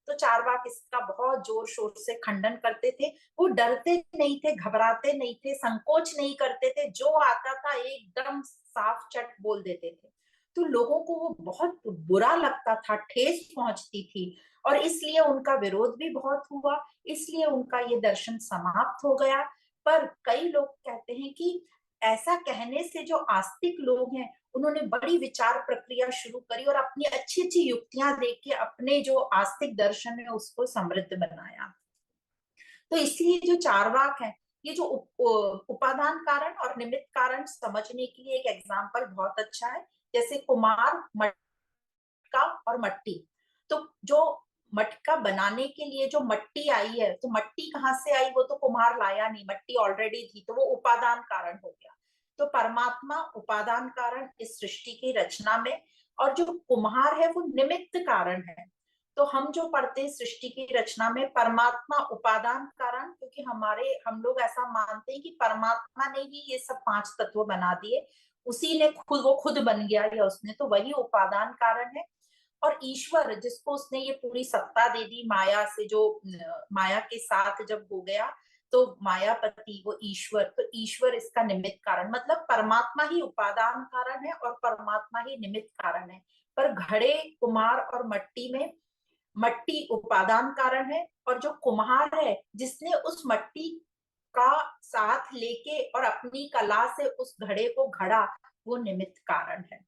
तो चारवाक इसका बहुत जोर शोर से खंडन करते थे। वो डरते नहीं थे, घबराते नहीं थे, संकोच नहीं करते थे, जो आता था एकदम साफ चट बोल देते थे। तो लोगों को वो बहुत बुरा लगता था, ठेस पहुंचती थी और इसलिए उनका विरोध भी बहुत हुआ, इसलिए उनका ये दर्शन समाप्त हो गया। पर कई लोग कहते हैं कि ऐसा कहने से जो आस्तिक लोग हैं उन्होंने बड़ी विचार प्रक्रिया शुरू करी और अपनी अच्छी अच्छी युक्तियां देख के अपने जो आस्तिक दर्शन है उसको समृद्ध बनाया। तो इसलिए जो चारवाक है ये जो उपादान कारण और निमित्त कारण समझने के लिए एक एग्जाम्पल बहुत अच्छा है। जैसे कुमार, मटका और मट्टी। तो जो मटका बनाने के लिए जो मट्टी आई है, तो मट्टी कहाँ से आई, वो तो कुम्हार लाया नहीं, मट्टी ऑलरेडी थी, तो वो उपादान कारण हो गया। तो परमात्मा उपादान कारण इस सृष्टि की रचना में, और जो कुम्हार है वो निमित्त कारण है। तो हम जो पढ़ते हैं सृष्टि की रचना में परमात्मा उपादान कारण, क्योंकि हमारे हम लोग ऐसा मानते हैं कि परमात्मा ने ही ये सब पांच तत्व बना दिए, उसी ने खुद वो खुद बन गया या उसने, तो वही उपादान कारण है। और ईश्वर जिसको उसने ये पूरी सत्ता दे दी माया से, जो माया के साथ जब हो गया तो मायापति वो ईश्वर, तो ईश्वर इसका निमित्त कारण, मतलब परमात्मा ही उपादान कारण है और परमात्मा ही निमित्त कारण है। पर घड़े, कुम्हार और मट्टी में मट्टी उपादान कारण है और जो कुम्हार है जिसने उस मट्टी का साथ लेके और अपनी कला से उस घड़े को घड़ा, वो निमित्त कारण है।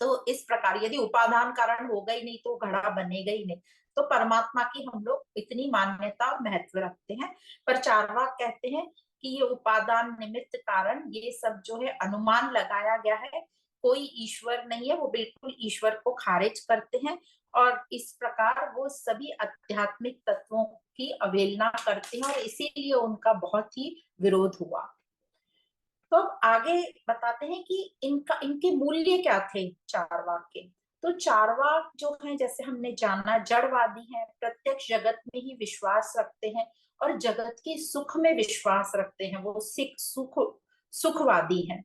तो इस प्रकार यदि उपादान कारण होगा ही नहीं तो घड़ा बनेगा ही नहीं। तो परमात्मा की हम लोग इतनी मान्यता और महत्व रखते हैं। पर चारवाक कहते हैं कि ये उपादान निमित्त कारण ये सब जो है अनुमान लगाया गया है, कोई ईश्वर नहीं है, वो बिल्कुल ईश्वर को खारिज करते हैं और इस प्रकार वो सभी आध्यात्मिक तत्वों की अवहेलना करते हैं और इसीलिए उनका बहुत ही विरोध हुआ। तो अब आगे बताते हैं कि इनके मूल्य क्या थे चारवाक के। तो चारवाक जो है जैसे हमने जाना जड़वादी हैं, प्रत्यक्ष जगत में ही विश्वास रखते हैं और जगत के सुख में विश्वास रखते हैं, वो सिख सुखवादी हैं।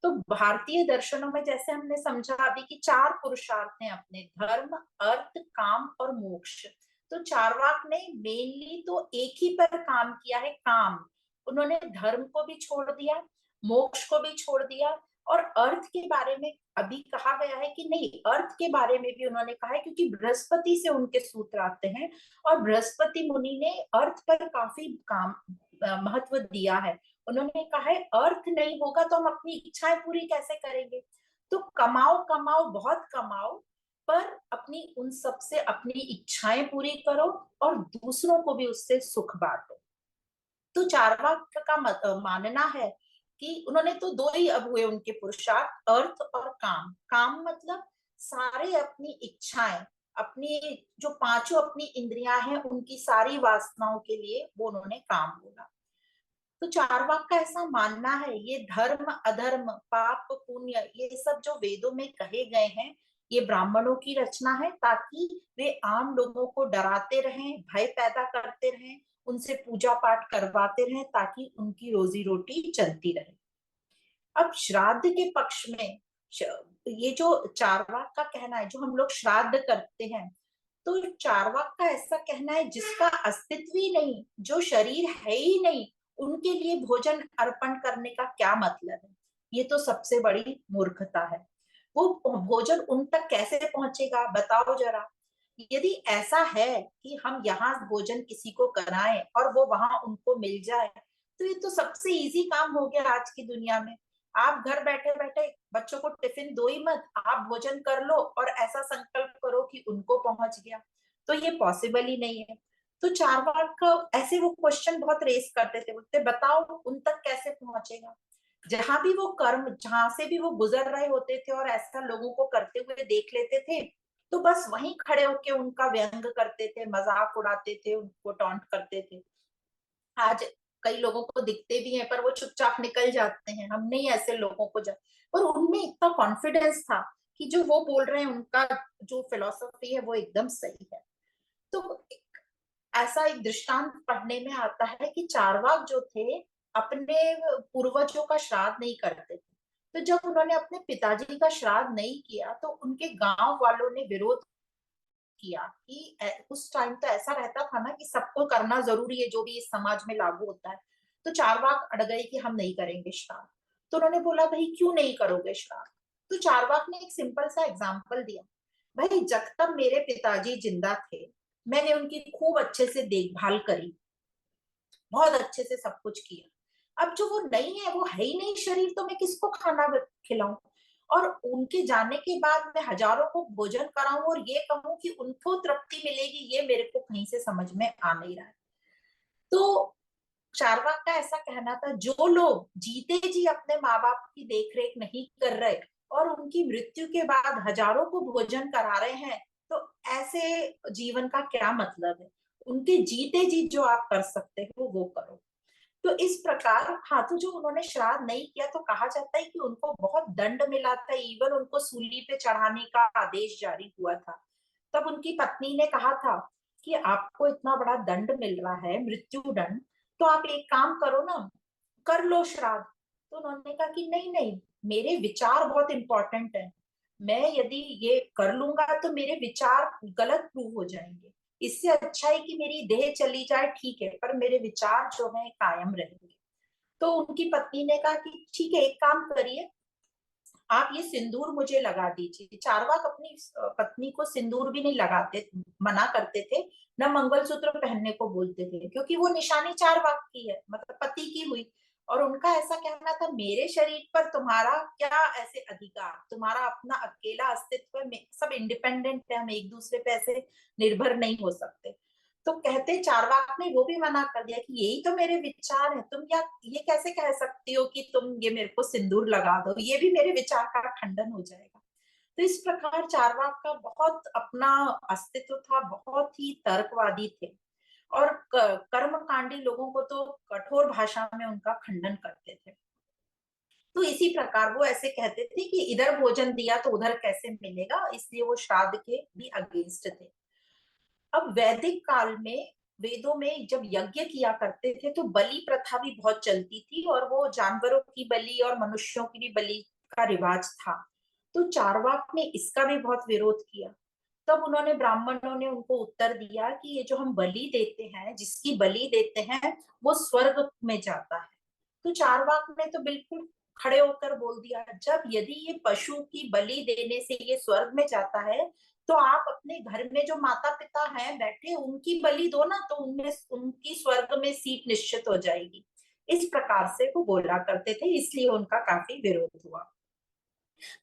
तो भारतीय दर्शनों में जैसे हमने समझा अभी कि चार पुरुषार्थ हैं अपने, धर्म, अर्थ, काम और मोक्ष। तो चारवाक ने मेनली तो एक ही पर काम किया है, काम। उन्होंने धर्म को भी छोड़ दिया, मोक्ष को भी छोड़ दिया। और अर्थ के बारे में अभी कहा गया है कि नहीं, अर्थ के बारे में भी उन्होंने कहा है, क्योंकि बृहस्पति से उनके सूत्र आते हैं और बृहस्पति मुनि ने अर्थ पर काफी काम महत्व दिया है। उन्होंने कहा है अर्थ नहीं होगा तो हम अपनी इच्छाएं पूरी कैसे करेंगे। तो कमाओ कमाओ बहुत कमाओ, पर अपनी उन सब से अपनी इच्छाएं पूरी करो और दूसरों को भी उससे सुख बांटो। तो चारवाक का मानना है कि उन्होंने तो दो ही अब हुए उनके पुरुषार्थ, अर्थ और काम। काम मतलब सारे अपनी इच्छाएं, अपनी जो पांचों अपनी इंद्रियां हैं उनकी सारी वासनाओं के लिए वो उन्होंने काम बोला। तो चारवाक का ऐसा मानना है ये धर्म अधर्म पाप पुण्य ये सब जो वेदों में कहे गए हैं ये ब्राह्मणों की रचना है, ताकि वे आम लोगों को डराते रहें, भय पैदा करते रहें, उनसे पूजा पाठ करवाते रहें ताकि उनकी रोजी रोटी चलती रहे। अब श्राद्ध के पक्ष में ये जो चारवाक का कहना है, जो हम लोग श्राद्ध करते हैं, तो चारवाक का ऐसा कहना है जिसका अस्तित्व ही नहीं, जो शरीर है ही नहीं, उनके लिए भोजन अर्पण करने का क्या मतलब है। ये तो सबसे बड़ी मूर्खता है। वो भोजन उन तक कैसे पहुंचेगा बताओ जरा। यदि ऐसा है कि हम यहाँ भोजन किसी को कराएं और वो वहां उनको मिल जाए, तो ये तो सबसे इजी काम हो गया आज की दुनिया में। आप घर बैठे बैठे बच्चों को टिफिन दो ही मत, आप भोजन कर लो और ऐसा संकल्प करो कि उनको पहुंच गया। तो ये पॉसिबल ही नहीं है। तो चारवाक ऐसे वो क्वेश्चन बहुत रेस करते थे, बोलते बताओ उन तक कैसे पहुंचेगा। जहां भी वो कर्म, जहां से भी वो गुजर रहे होते थे और ऐसा लोगों को करते हुए देख लेते थे, तो बस वहीं खड़े होके उनका व्यंग करते थे, मजाक उड़ाते थे, उनको टॉन्ट करते थे। आज कई लोगों को दिखते भी हैं पर वो चुपचाप निकल जाते हैं, हम नहीं ऐसे लोगों को पर उनमें इतना कॉन्फिडेंस था कि जो वो बोल रहे हैं उनका जो फिलॉसफी है वो एकदम सही है। तो ऐसा एक दृष्टांत पढ़ने में आता है कि चारवाक जो थे अपने पूर्वजों का श्राद्ध नहीं करते थे। तो जब उन्होंने अपने पिताजी का श्राद्ध नहीं किया तो उनके गांव वालों ने विरोध किया कि उस टाइम तो ऐसा रहता था ना कि सबको करना जरूरी है जो भी इस समाज में लागू होता है। तो चारवाक अड़ गए कि हम नहीं करेंगे श्राद्ध। तो उन्होंने बोला भाई क्यों नहीं करोगे श्राद्ध। तो चारवाक ने एक सिंपल सा एग्जाम्पल दिया, भाई जब तक मेरे पिताजी जिंदा थे मैंने उनकी खूब अच्छे से देखभाल करी, बहुत अच्छे से सब कुछ किया। अब जो वो नहीं है, वो है ही नहीं शरीर, तो मैं किसको खाना खिलाऊं। और उनके जाने के बाद मैं हजारों को भोजन कराऊं और ये कहूं कि उनको तृप्ति मिलेगी, ये मेरे को कहीं से समझ में आ नहीं रहा है। तो चारवाक का ऐसा कहना था जो लोग जीते जी अपने माँ बाप की देखरेख नहीं कर रहे और उनकी मृत्यु के बाद हजारों को भोजन करा रहे हैं, तो ऐसे जीवन का क्या मतलब है। उनके जीते जी जो आप कर सकते हो वो करो। तो इस प्रकार, हाँ, तो जो उन्होंने श्राद्ध नहीं किया तो कहा जाता है कि उनको बहुत दंड मिला था, इवन उनको सूली पे चढ़ाने का आदेश जारी हुआ था। तब उनकी पत्नी ने कहा था कि आपको इतना बड़ा दंड मिल रहा है, मृत्यु दंड, तो आप एक काम करो ना, कर लो श्राद्ध। तो उन्होंने कहा कि नहीं नहीं, मेरे विचार बहुत इंपॉर्टेंट है, मैं यदि ये कर लूंगा तो मेरे विचार गलत प्रूव हो जाएंगे। इससे अच्छा है कि मेरी देह चली जाए, ठीक है, पर मेरे विचार जो है कायम रहेंगे। तो उनकी पत्नी ने कहा कि ठीक है, एक काम करिए, आप ये सिंदूर मुझे लगा दीजिए। चारवाक अपनी पत्नी को सिंदूर भी नहीं लगाते, मना करते थे, न मंगलसूत्र पहनने को बोलते थे, क्योंकि वो निशानी चारवाक की है, मतलब पति की हुई। और उनका ऐसा कहना था मेरे शरीर पर तुम्हारा क्या ऐसे अधिकार, तुम्हारा अपना अकेला अस्तित्व है, सब इंडिपेंडेंट है, हम एक दूसरे पे ऐसे निर्भर नहीं हो सकते। तो कहते चारवाक ने वो भी मना कर दिया कि यही तो मेरे विचार है, तुम क्या ये कैसे कह सकती हो कि तुम ये मेरे को सिंदूर लगा दो, ये भी मेरे विचार का खंडन हो जाएगा। तो इस प्रकार चारवाक का बहुत अपना अस्तित्व था, बहुत ही तर्कवादी थे और कर्मकांडी लोगों को तो कठोर भाषा में उनका खंडन करते थे। तो इसी प्रकार वो ऐसे कहते थे कि इधर भोजन दिया तो उधर कैसे मिलेगा, इसलिए वो श्राद्ध के भी अगेंस्ट थे। अब वैदिक काल में वेदों में जब यज्ञ किया करते थे तो बलि प्रथा भी बहुत चलती थी, और वो जानवरों की बलि और मनुष्यों की भी बलि का रिवाज था। तो चारवाक ने इसका भी बहुत विरोध किया। तब उन्होंने, ब्राह्मणों ने उनको उत्तर दिया कि ये जो हम बलि देते हैं, जिसकी बलि देते हैं वो स्वर्ग में जाता है, तो चारवाक ने तो बिल्कुल खड़े होकर बोल दिया, जब यदि ये पशु की बलि देने से ये स्वर्ग में जाता है, तो आप अपने घर में जो माता पिता हैं बैठे, उनकी बलि दो ना, तो उनमें उनकी स्वर्ग में सीट निश्चित हो जाएगी। इस प्रकार से वो बोला करते थे, इसलिए उनका काफी विरोध हुआ।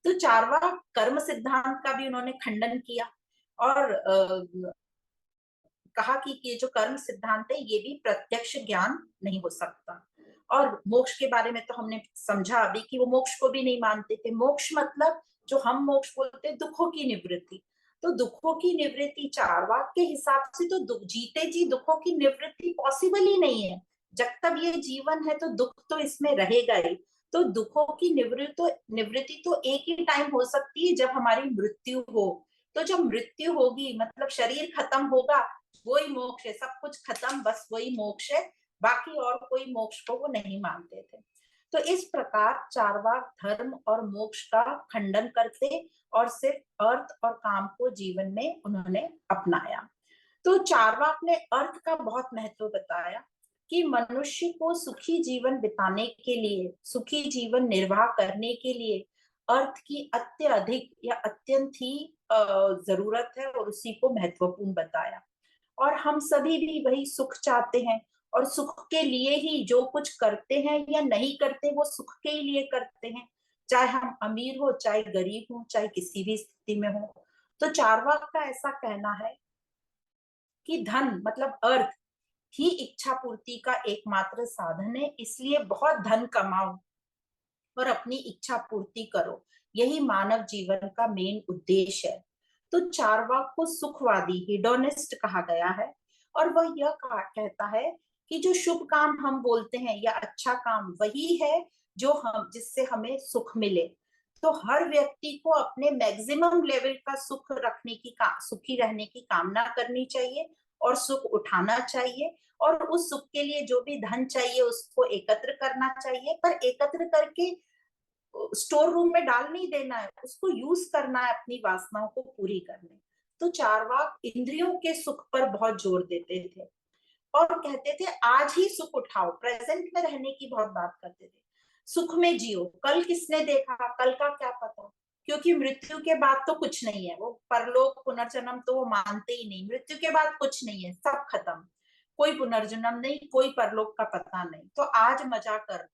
तो चारवाक कर्म सिद्धांत का भी उन्होंने खंडन किया और कहा कि ये जो कर्म सिद्धांत है ये भी प्रत्यक्ष ज्ञान नहीं हो सकता। और मोक्ष के बारे में तो हमने समझा अभी कि वो मोक्ष को भी नहीं मानते थे। मोक्ष मतलब जो हम मोक्ष बोलते हैं, दुखों की निवृत्ति। तो दुखों की निवृत्ति चारवाक के हिसाब से तो जीते जी दुखों की निवृत्ति पॉसिबल ही नहीं है। जब तक ये जीवन है तो दुख तो इसमें रहेगा ही। तो दुखों की निवृत्ति तो एक ही टाइम हो सकती है, जब हमारी मृत्यु हो। तो जब मृत्यु होगी मतलब शरीर खत्म होगा, वही मोक्ष है। सब कुछ खत्म, बस वही मोक्ष है। बाकी और कोई मोक्ष को वो नहीं मानते थे। तो इस प्रकार चारवाक धर्म और मोक्ष का खंडन करते और सिर्फ अर्थ और काम को जीवन में उन्होंने अपनाया। तो चारवाक ने अर्थ का बहुत महत्व बताया कि मनुष्य को सुखी जीवन बिताने के लिए, सुखी जीवन निर्वाह करने के लिए अर्थ की अत्यधिक या अत्यंत ही जरूरत है, और उसी को महत्वपूर्ण बताया। और हम सभी भी वही सुख चाहते हैं, और सुख के लिए ही जो कुछ करते हैं या नहीं करते, वो सुख के ही लिए करते हैं। चाहे हम अमीर हो, चाहे गरीब हो, चाहे किसी भी स्थिति में हो। तो चारवाक का ऐसा कहना है कि धन मतलब अर्थ ही इच्छा पूर्ति का एकमात्र साधन है, इसलिए बहुत धन कमाओ और अपनी इच्छा पूर्ति करो, यही मानव जीवन का मेन उद्देश्य है। तो चारवाक को सुखवादी हिडोनिस्ट कहा गया है, और वह यह कहता है कि जो शुभ काम हम बोलते हैं या अच्छा काम वही है जो हम जिससे हमें सुख मिले। तो हर व्यक्ति को अपने मैक्सिमम लेवल का सुख रखने की सुखी रहने की कामना करनी चाहिए और सुख उठाना चाहिए, और उस सुख के लिए जो भी धन चाहिए उसको एकत्र करना चाहिए, पर एकत्र करके स्टोर रूम में डाल नहीं देना है, उसको यूज करना है अपनी वासनाओं को पूरी करने। तो चारवाक इंद्रियों के सुख पर बहुत जोर देते थे और कहते थे आज ही सुख उठाओ, प्रेजेंट में रहने की बहुत बात करते थे। सुख में जियो, कल किसने देखा, कल का क्या पता। क्योंकि मृत्यु के बाद तो कुछ नहीं है, वो परलोक पुनर्जन्म तो वो मानते ही नहीं। मृत्यु के बाद कुछ नहीं है, सब खत्म। कोई पुनर्जन्म नहीं, कोई परलोक का पता नहीं। तो आज मजा कर।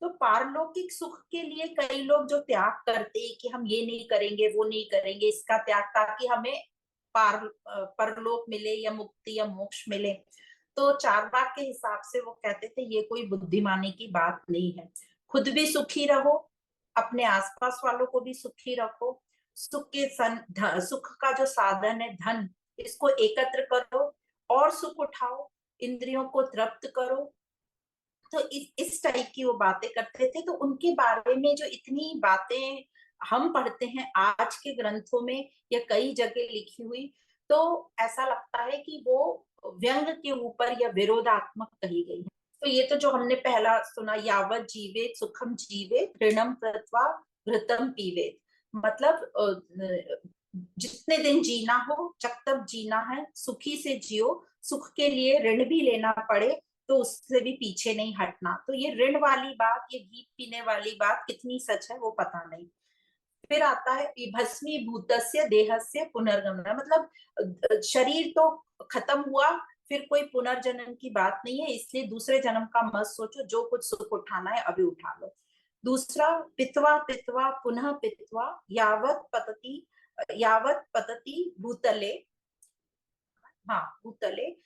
तो पारलौकिक सुख के लिए कई लोग जो त्याग करते हैं कि हम ये नहीं करेंगे, वो नहीं करेंगे, इसका त्याग, ताकि हमें परलोक मिले या मुक्ति या मोक्ष मिले। तो चारवाक के हिसाब से वो कहते थे ये कोई बुद्धिमानी की बात नहीं है। खुद भी सुखी रहो, अपने आसपास वालों को भी सुखी रखो। सुख का जो साधन है धन, इसको एकत्र करो और सुख उठाओ, इंद्रियों को तृप्त करो। तो इस टाइप की वो बातें करते थे। तो उनके बारे में जो इतनी बातें हम पढ़ते हैं आज के ग्रंथों में या कई जगह लिखी हुई, तो ऐसा लगता है कि वो व्यंग के ऊपर या विरोधात्मक कही गई है। तो ये तो जो हमने पहला सुना, यावत जीवेत सुखम जीवेत ऋणम कृत्वा घृतम पीवेत, मतलब जितने दिन जीना हो, जब तक जीना है सुखी से जियो। सुख के लिए ऋण भी लेना पड़े तो उससे भी पीछे नहीं हटना। तो ये ऋण वाली बात, ये घी पीने वाली बात कितनी सच है वो पता नहीं। फिर आता है भस्मीभूतस्य देहस्य पुनर्गमन, मतलब शरीर तो खत्म हुआ, फिर कोई पुनर्जन्म की बात नहीं है, इसलिए दूसरे जन्म का मत सोचो, जो कुछ सुख उठाना है अभी उठा लो। दूसरा, पित्वा पित्वा पुनः पित्वा यावत पतति भूतले, हाँ भूतले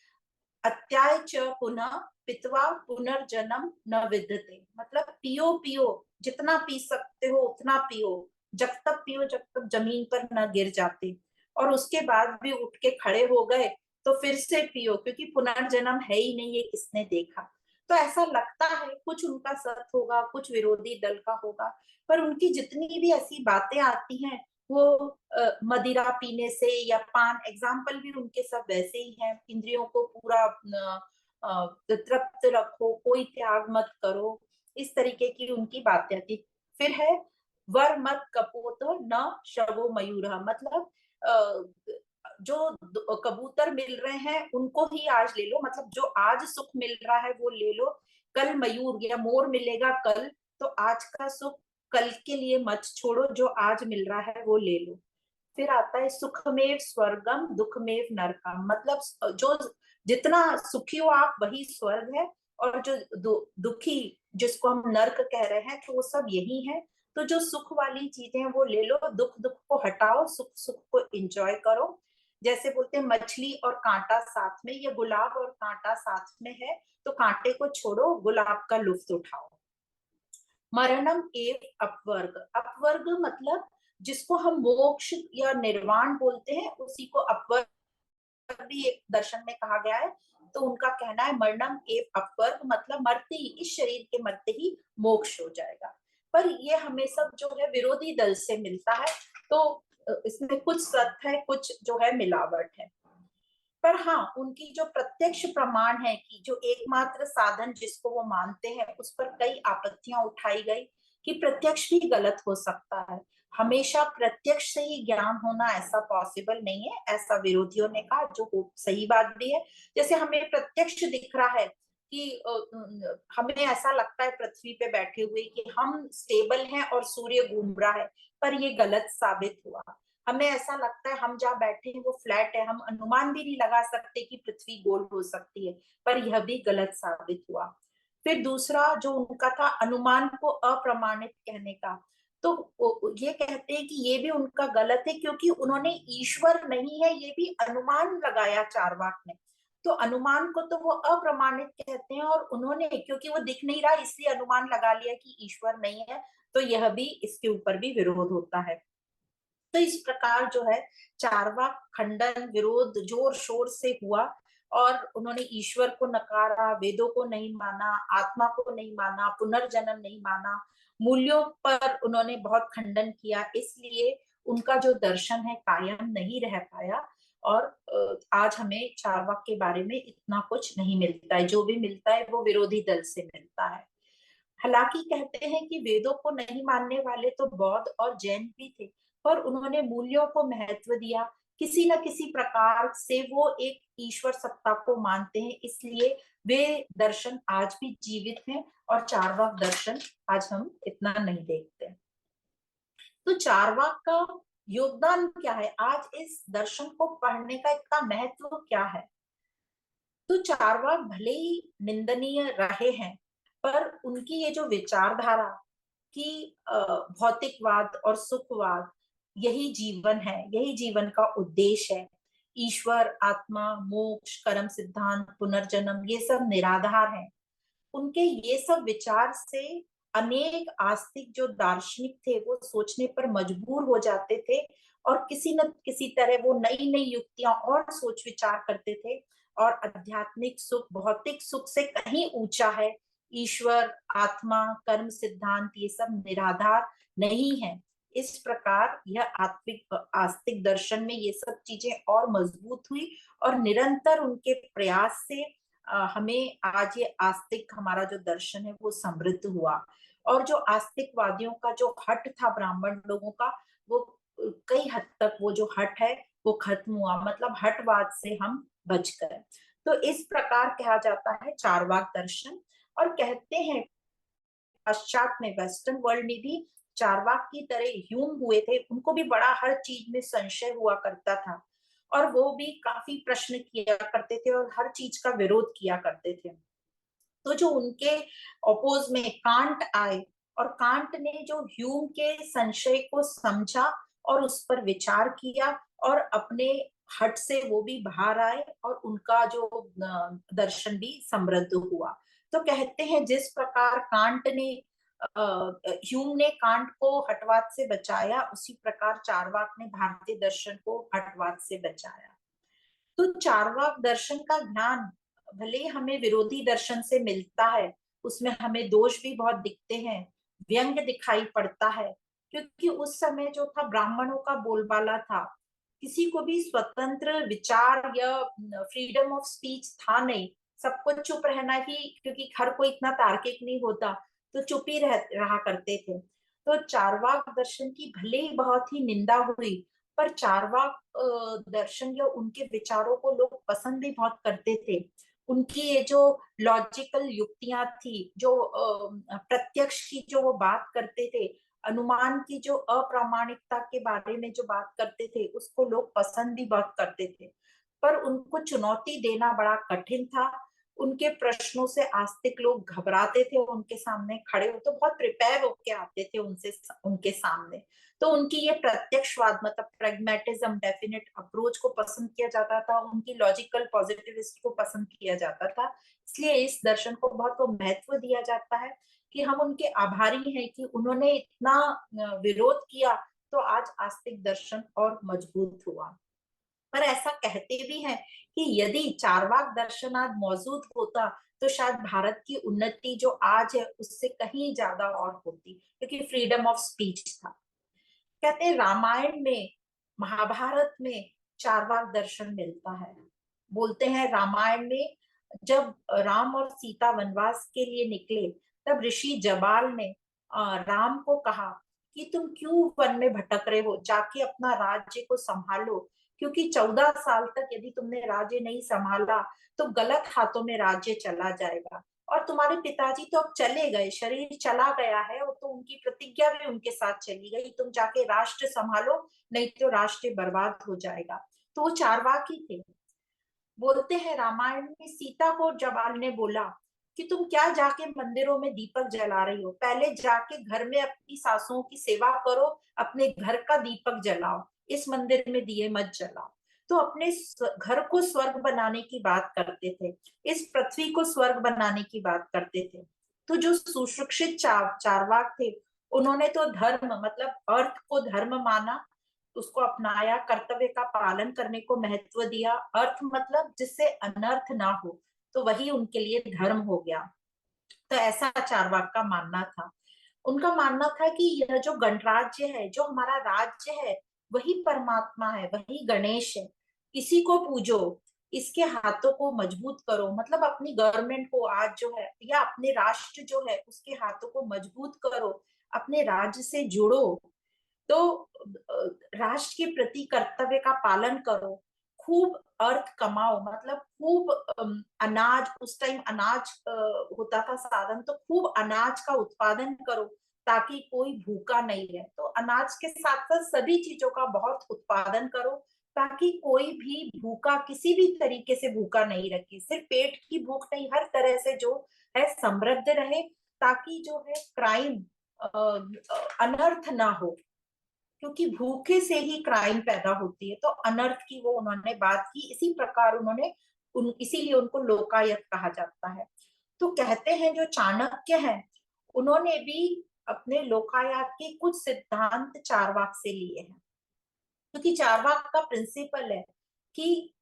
अत्याय च पुनः पित्वा पुनर्जन्म न विद्यते, मतलब पियो पियो, जितना पी सकते हो उतना पियो, जब तक पियो जब तक जमीन पर न गिर जाते, और उसके बाद भी उठ के खड़े हो गए तो फिर से पियो, क्योंकि पुनर्जन्म है ही नहीं, ये किसने देखा। तो ऐसा लगता है कुछ उनका सत्य होगा, कुछ विरोधी दल का होगा, पर उनकी जितनी भी ऐसी बातें आती हैं वो मदिरा पीने से या पान, एग्जाम्पल भी उनके सब वैसे ही हैं। इंद्रियों को पूरा तृप्त रखो, कोई त्याग मत करो, इस तरीके की उनकी बातें आती। फिर है वर मत कपोत न शवो मयूर, मतलब जो कबूतर मिल रहे हैं उनको ही आज ले लो, मतलब जो आज सुख मिल रहा है वो ले लो, कल मयूर या मोर मिलेगा कल, तो आज का सुख कल के लिए मत छोड़ो, जो आज मिल रहा है वो ले लो। फिर आता है सुखमेव स्वर्गम दुखमेव नरकम, मतलब जो जितना सुखी हो आप वही स्वर्ग है, और जो दुखी जिसको हम नर्क कह रहे हैं तो वो सब यही है। तो जो सुख वाली चीजें वो ले लो, दुख दुख को हटाओ, सुख सुख को एंजॉय करो। जैसे बोलते हैं मछली और कांटा साथ में, या गुलाब और कांटा साथ में है, तो कांटे को छोड़ो, गुलाब का लुत्फ उठाओ। मरणम एव अपवर्ग, अपवर्ग मतलब जिसको हम मोक्ष या निर्वाण बोलते हैं, उसी को अपवर्ग भी एक दर्शन में कहा गया है। तो उनका कहना है मरणम एव अपवर्ग, मतलब मरते ही, इस शरीर के मरते ही मोक्ष हो जाएगा। पर ये हमें सब जो है विरोधी दल से मिलता है, तो इसमें कुछ सत्य है, कुछ जो है मिलावट है। पर हाँ, उनकी जो प्रत्यक्ष प्रमाण है कि जो एकमात्र साधन जिसको वो मानते हैं, उस पर कई आपत्तियां उठाई गई कि प्रत्यक्ष भी गलत हो सकता है, हमेशा प्रत्यक्ष से ही ज्ञान होना ऐसा पॉसिबल नहीं है, ऐसा विरोधियों ने कहा, जो सही बात भी है। जैसे हमें प्रत्यक्ष दिख रहा है कि हमें ऐसा लगता है पृथ्वी पे बैठे हुए कि हम स्टेबल हैं और सूर्य घूम रहा है, पर ये गलत साबित हुआ। हमें ऐसा लगता है हम जहाँ बैठे हैं वो फ्लैट है, हम अनुमान भी नहीं लगा सकते कि पृथ्वी गोल हो सकती है, पर यह भी गलत साबित हुआ। फिर दूसरा जो उनका था अनुमान को अप्रमाणित कहने का, तो ये कहते हैं कि ये भी उनका गलत है, क्योंकि उन्होंने ईश्वर नहीं है ये भी अनुमान लगाया चारवाक ने। तो अनुमान को तो वो अप्रमाणित कहते हैं, और उन्होंने क्योंकि वो दिख नहीं रहा इसलिए अनुमान लगा लिया कि ईश्वर नहीं है, तो यह भी, इसके ऊपर भी विरोध होता है। तो इस प्रकार जो है चारवाक खंडन विरोध जोर शोर से हुआ, और उन्होंने ईश्वर को नकारा, वेदों को नहीं माना, आत्मा को नहीं माना, पुनर्जन्म नहीं माना, मूल्यों पर उन्होंने बहुत खंडन किया, इसलिए उनका जो दर्शन है कायम नहीं रह पाया। और आज हमें चारवाक के बारे में इतना कुछ नहीं मिलता है, जो भी मिलता है वो विरोधी दल से मिलता है। हालांकि कहते हैं कि वेदों को नहीं मानने वाले तो बौद्ध और जैन भी थे, पर उन्होंने मूल्यों को महत्व दिया, किसी न किसी प्रकार से वो एक ईश्वर सत्ता को मानते हैं, इसलिए वे दर्शन आज भी जीवित हैं, और चारवाक दर्शन आज हम इतना नहीं देखते। तो चारवाक का योगदान क्या है, आज इस दर्शन को पढ़ने का इतना महत्व क्या है? तो चारवाक भले ही निंदनीय रहे हैं, पर उनकी ये जो विचारधारा कि भौतिकवाद और सुखवाद यही जीवन है, यही जीवन का उद्देश्य है, ईश्वर, आत्मा, मोक्ष, कर्म सिद्धांत, पुनर्जन्म, ये सब निराधार है। उनके ये सब विचार से अनेक आस्तिक जो दार्शनिक थे वो सोचने पर मजबूर हो जाते थे, और किसी न किसी तरह वो नई नई युक्तियां और सोच विचार करते थे। और आध्यात्मिक सुख भौतिक सुख से कहीं ऊंचा है, ईश्वर, आत्मा, कर्म सिद्धांत ये सब निराधार नहीं है। इस प्रकार यह आत्मिक आस्तिक दर्शन में ये सब चीजें और मजबूत हुई, और निरंतर उनके प्रयास से हमें आज ये आस्तिक हमारा जो दर्शन है वो समृद्ध हुआ। और जो आस्तिकवादियों का जो हट था ब्राह्मण लोगों का, वो कई हद तक वो जो हट है वो खत्म हुआ, मतलब हटवाद से हम बच गए। तो इस प्रकार कहा जाता है चारवाक दर्शन। और कहते हैं पश्चात में वेस्टर्न वर्ल्ड में भी चारवाक की तरह ह्यूम हुए थे, उनको भी बड़ा हर चीज में संशय हुआ करता था, और वो भी काफी प्रश्न किया करते थे और हर चीज का विरोध किया करते थे। तो जो उनके अपोज में कांट आए, और कांट ने जो ह्यूम के संशय को समझा और उस पर विचार किया, और अपने हट से वो भी बाहर आए, और उनका जो दर्शन भी समृद्ध हुआ। तो कहते हैं जिस प्रकार कांट ने ह्यूम ने कांट को हटवाद से बचाया, उसी प्रकार चारवाक ने भारतीय दर्शन को हटवाद से बचाया। तो चारवाक दर्शन का ज्ञान भले ही हमें विरोधी दर्शन से मिलता है, उसमें हमें दोष भी बहुत दिखते हैं, व्यंग दिखाई पड़ता है, क्योंकि उस समय जो था ब्राह्मणों का बोलबाला था, किसी को भी स्वतंत्र विचार या फ्रीडम ऑफ स्पीच था नहीं, सबको चुप रहना ही, क्योंकि हर कोई इतना तार्किक नहीं होता, तो चुप ही रहा करते थे। तो चारवाक दर्शन की भले ही बहुत ही निंदा हुई, पर चारवाक दर्शन या उनके विचारों को लोग पसंद भी बहुत करते थे। उनकी ये जो लॉजिकल युक्तियां थी, जो प्रत्यक्ष की जो वो बात करते थे, अनुमान की जो अप्रामाणिकता के बारे में जो बात करते थे, उसको लोग पसंद भी बहुत करते थे। पर उनको चुनौती देना बड़ा कठिन था। उनके प्रश्नों से आस्तिक लोग घबराते थे, उनके सामने खड़े हो तो बहुत प्रिपेयर होके आते थे उनसे, उनके सामने। तो उनकी ये प्रत्यक्षवाद मतलब प्रेग्मेटिज्म, डेफिनेट अप्रोच को पसंद किया जाता था, उनकी लॉजिकल पॉजिटिविस्ट को पसंद किया जाता था। इसलिए इस दर्शन को बहुत वो महत्व दिया जाता है कि हम उनके आभारी हैं कि उन्होंने इतना विरोध किया, तो आज आस्तिक दर्शन और मजबूत हुआ। पर ऐसा कहते भी हैं कि यदि चारवाक दर्शन आज मौजूद होता तो शायद भारत की उन्नति जो आज है उससे कहीं ज्यादा और होती, क्योंकि फ्रीडम ऑफ स्पीच था। कहते हैं रामायण में, महाभारत में चारवाक दर्शन मिलता है। बोलते हैं रामायण में जब राम और सीता वनवास के लिए निकले, तब ऋषि जबाल ने राम को कहा कि तुम क्यों वन में भटक रहे हो, जाके अपना राज्य को संभालो, क्योंकि 14 साल तक यदि तुमने राज्य नहीं संभाला तो गलत हाथों में राज्य चला जाएगा। और तुम्हारे पिताजी तो अब चले गए, शरीर चला गया है, और तो उनकी प्रतिज्ञा भी उनके साथ चली गई, तुम जाके राष्ट्र संभालो, नहीं तो राष्ट्र बर्बाद हो जाएगा। तो वो चारवाक ही थे। बोलते हैं रामायण में सीता को जबाल ने बोला कि तुम क्या जाके मंदिरों में दीपक जला रही हो, पहले जाके घर में अपनी सासुओं की सेवा करो, अपने घर का दीपक जलाओ, इस मंदिर में दिए मत जलाओ। तो अपने घर को स्वर्ग बनाने की बात करते थे, इस पृथ्वी को स्वर्ग बनाने की बात करते थे। तो जो सुशिक्षित चारवाक थे, उन्होंने तो धर्म मतलब अर्थ को धर्म माना, उसको अपनाया, कर्तव्य का पालन करने को महत्व दिया। अर्थ मतलब जिससे अनर्थ ना हो, तो वही उनके लिए धर्म हो गया। तो ऐसा चारवाक का मानना था। उनका मानना था कि यह जो गणराज्य है, जो हमारा राज्य है, वही परमात्मा है, वही गणेश है, इसी को पूजो, इसके हाथों को मजबूत करो, मतलब अपनी गवर्नमेंट को आज जो है, या अपने राष्ट्र जो है उसके हाथों को मजबूत करो, अपने राज्य से जुड़ो। तो राष्ट्र के प्रति कर्तव्य का पालन करो, खूब अर्थ कमाओ, मतलब खूब अनाज, उस टाइम अनाज होता था साधन, तो खूब अनाज का उत्पादन करो ताकि कोई भूखा नहीं रहे। तो अनाज के साथ साथ सभी चीजों का बहुत उत्पादन करो ताकि कोई भी भूखा, किसी भी तरीके से भूखा नहीं रखे, सिर्फ पेट की भूख नहीं, हर तरह से जो है समृद्ध रहे, ताकि जो है क्राइम, अनर्थ ना हो, क्योंकि भूखे से ही क्राइम पैदा होती है। तो अनर्थ की वो उन्होंने बात की, इसी प्रकार उन्होंने इसीलिए उनको लोकायत कहा जाता है। तो कहते हैं जो चाणक्य हैं, उन्होंने भी अपने लोकायत के कुछ सिद्धांत चारवाक से लिए हैं, क्योंकि चारवाक का प्रिंसिपल है कि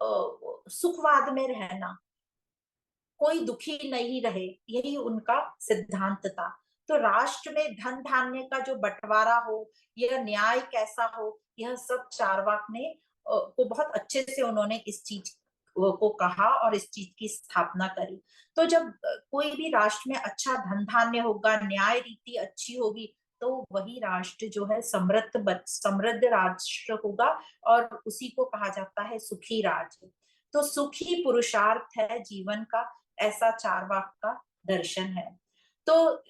सुखवाद में रहना, कोई दुखी नहीं रहे, यही उनका सिद्धांत था। तो राष्ट्र में धन धान्य का जो बंटवारा हो, यह न्याय कैसा हो, यह सब चारवाक ने को बहुत अच्छे से उन्होंने इस चीज को कहा और इस चीज की स्थापना करी। तो जब कोई भी राष्ट्र में अच्छा धन धान्य होगा, न्याय रीति अच्छी होगी, तो वही राष्ट्र जो है समृद्ध राष्ट्र होगा, और उसी को कहा जाता है सुखी राज्य। तो सुखी पुरुषार्थ है जीवन का, ऐसा चारवाक का दर्शन है। तो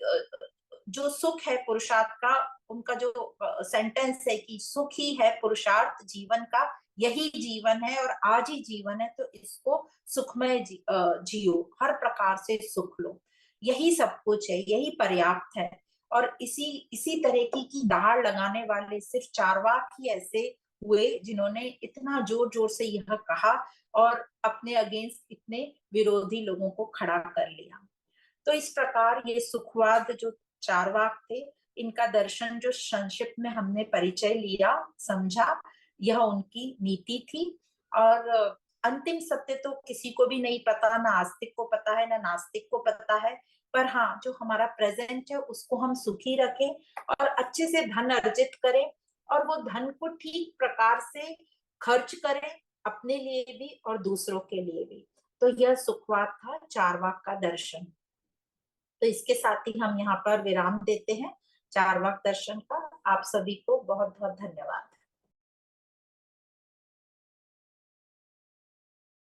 जो सुख है पुरुषार्थ का, उनका जो सेंटेंस है कि सुख ही है पुरुषार्थ जीवन का, यही जीवन है और आज ही जीवन है, तो इसको सुखमय जियो, हर प्रकार से सुख लो, यही सब कुछ है, यही पर्याप्त है। और इसी इसी तरह की दहाड़ लगाने वाले सिर्फ चारवाक ही ऐसे हुए जिन्होंने इतना जोर जोर से यह कहा और अपने अगेंस्ट इतने विरोधी लोगों को खड़ा कर लिया। तो इस प्रकार ये सुखवाद जो चारवाक थे, इनका दर्शन जो संक्षिप्त में हमने परिचय लिया, समझा, यह उनकी नीति थी। और अंतिम सत्य तो किसी को भी नहीं पता, ना आस्तिक को पता है ना नास्तिक को पता है। पर हाँ, जो हमारा प्रेजेंट है उसको हम सुखी रखें और अच्छे से धन अर्जित करें, और वो धन को ठीक प्रकार से खर्च करें, अपने लिए भी और दूसरों के लिए भी। तो यह सुखवाद था, चारवाक का दर्शन। तो इसके साथ ही हम यहाँ पर विराम देते हैं चारवाक दर्शन का। आप सभी को बहुत बहुत धन्यवाद।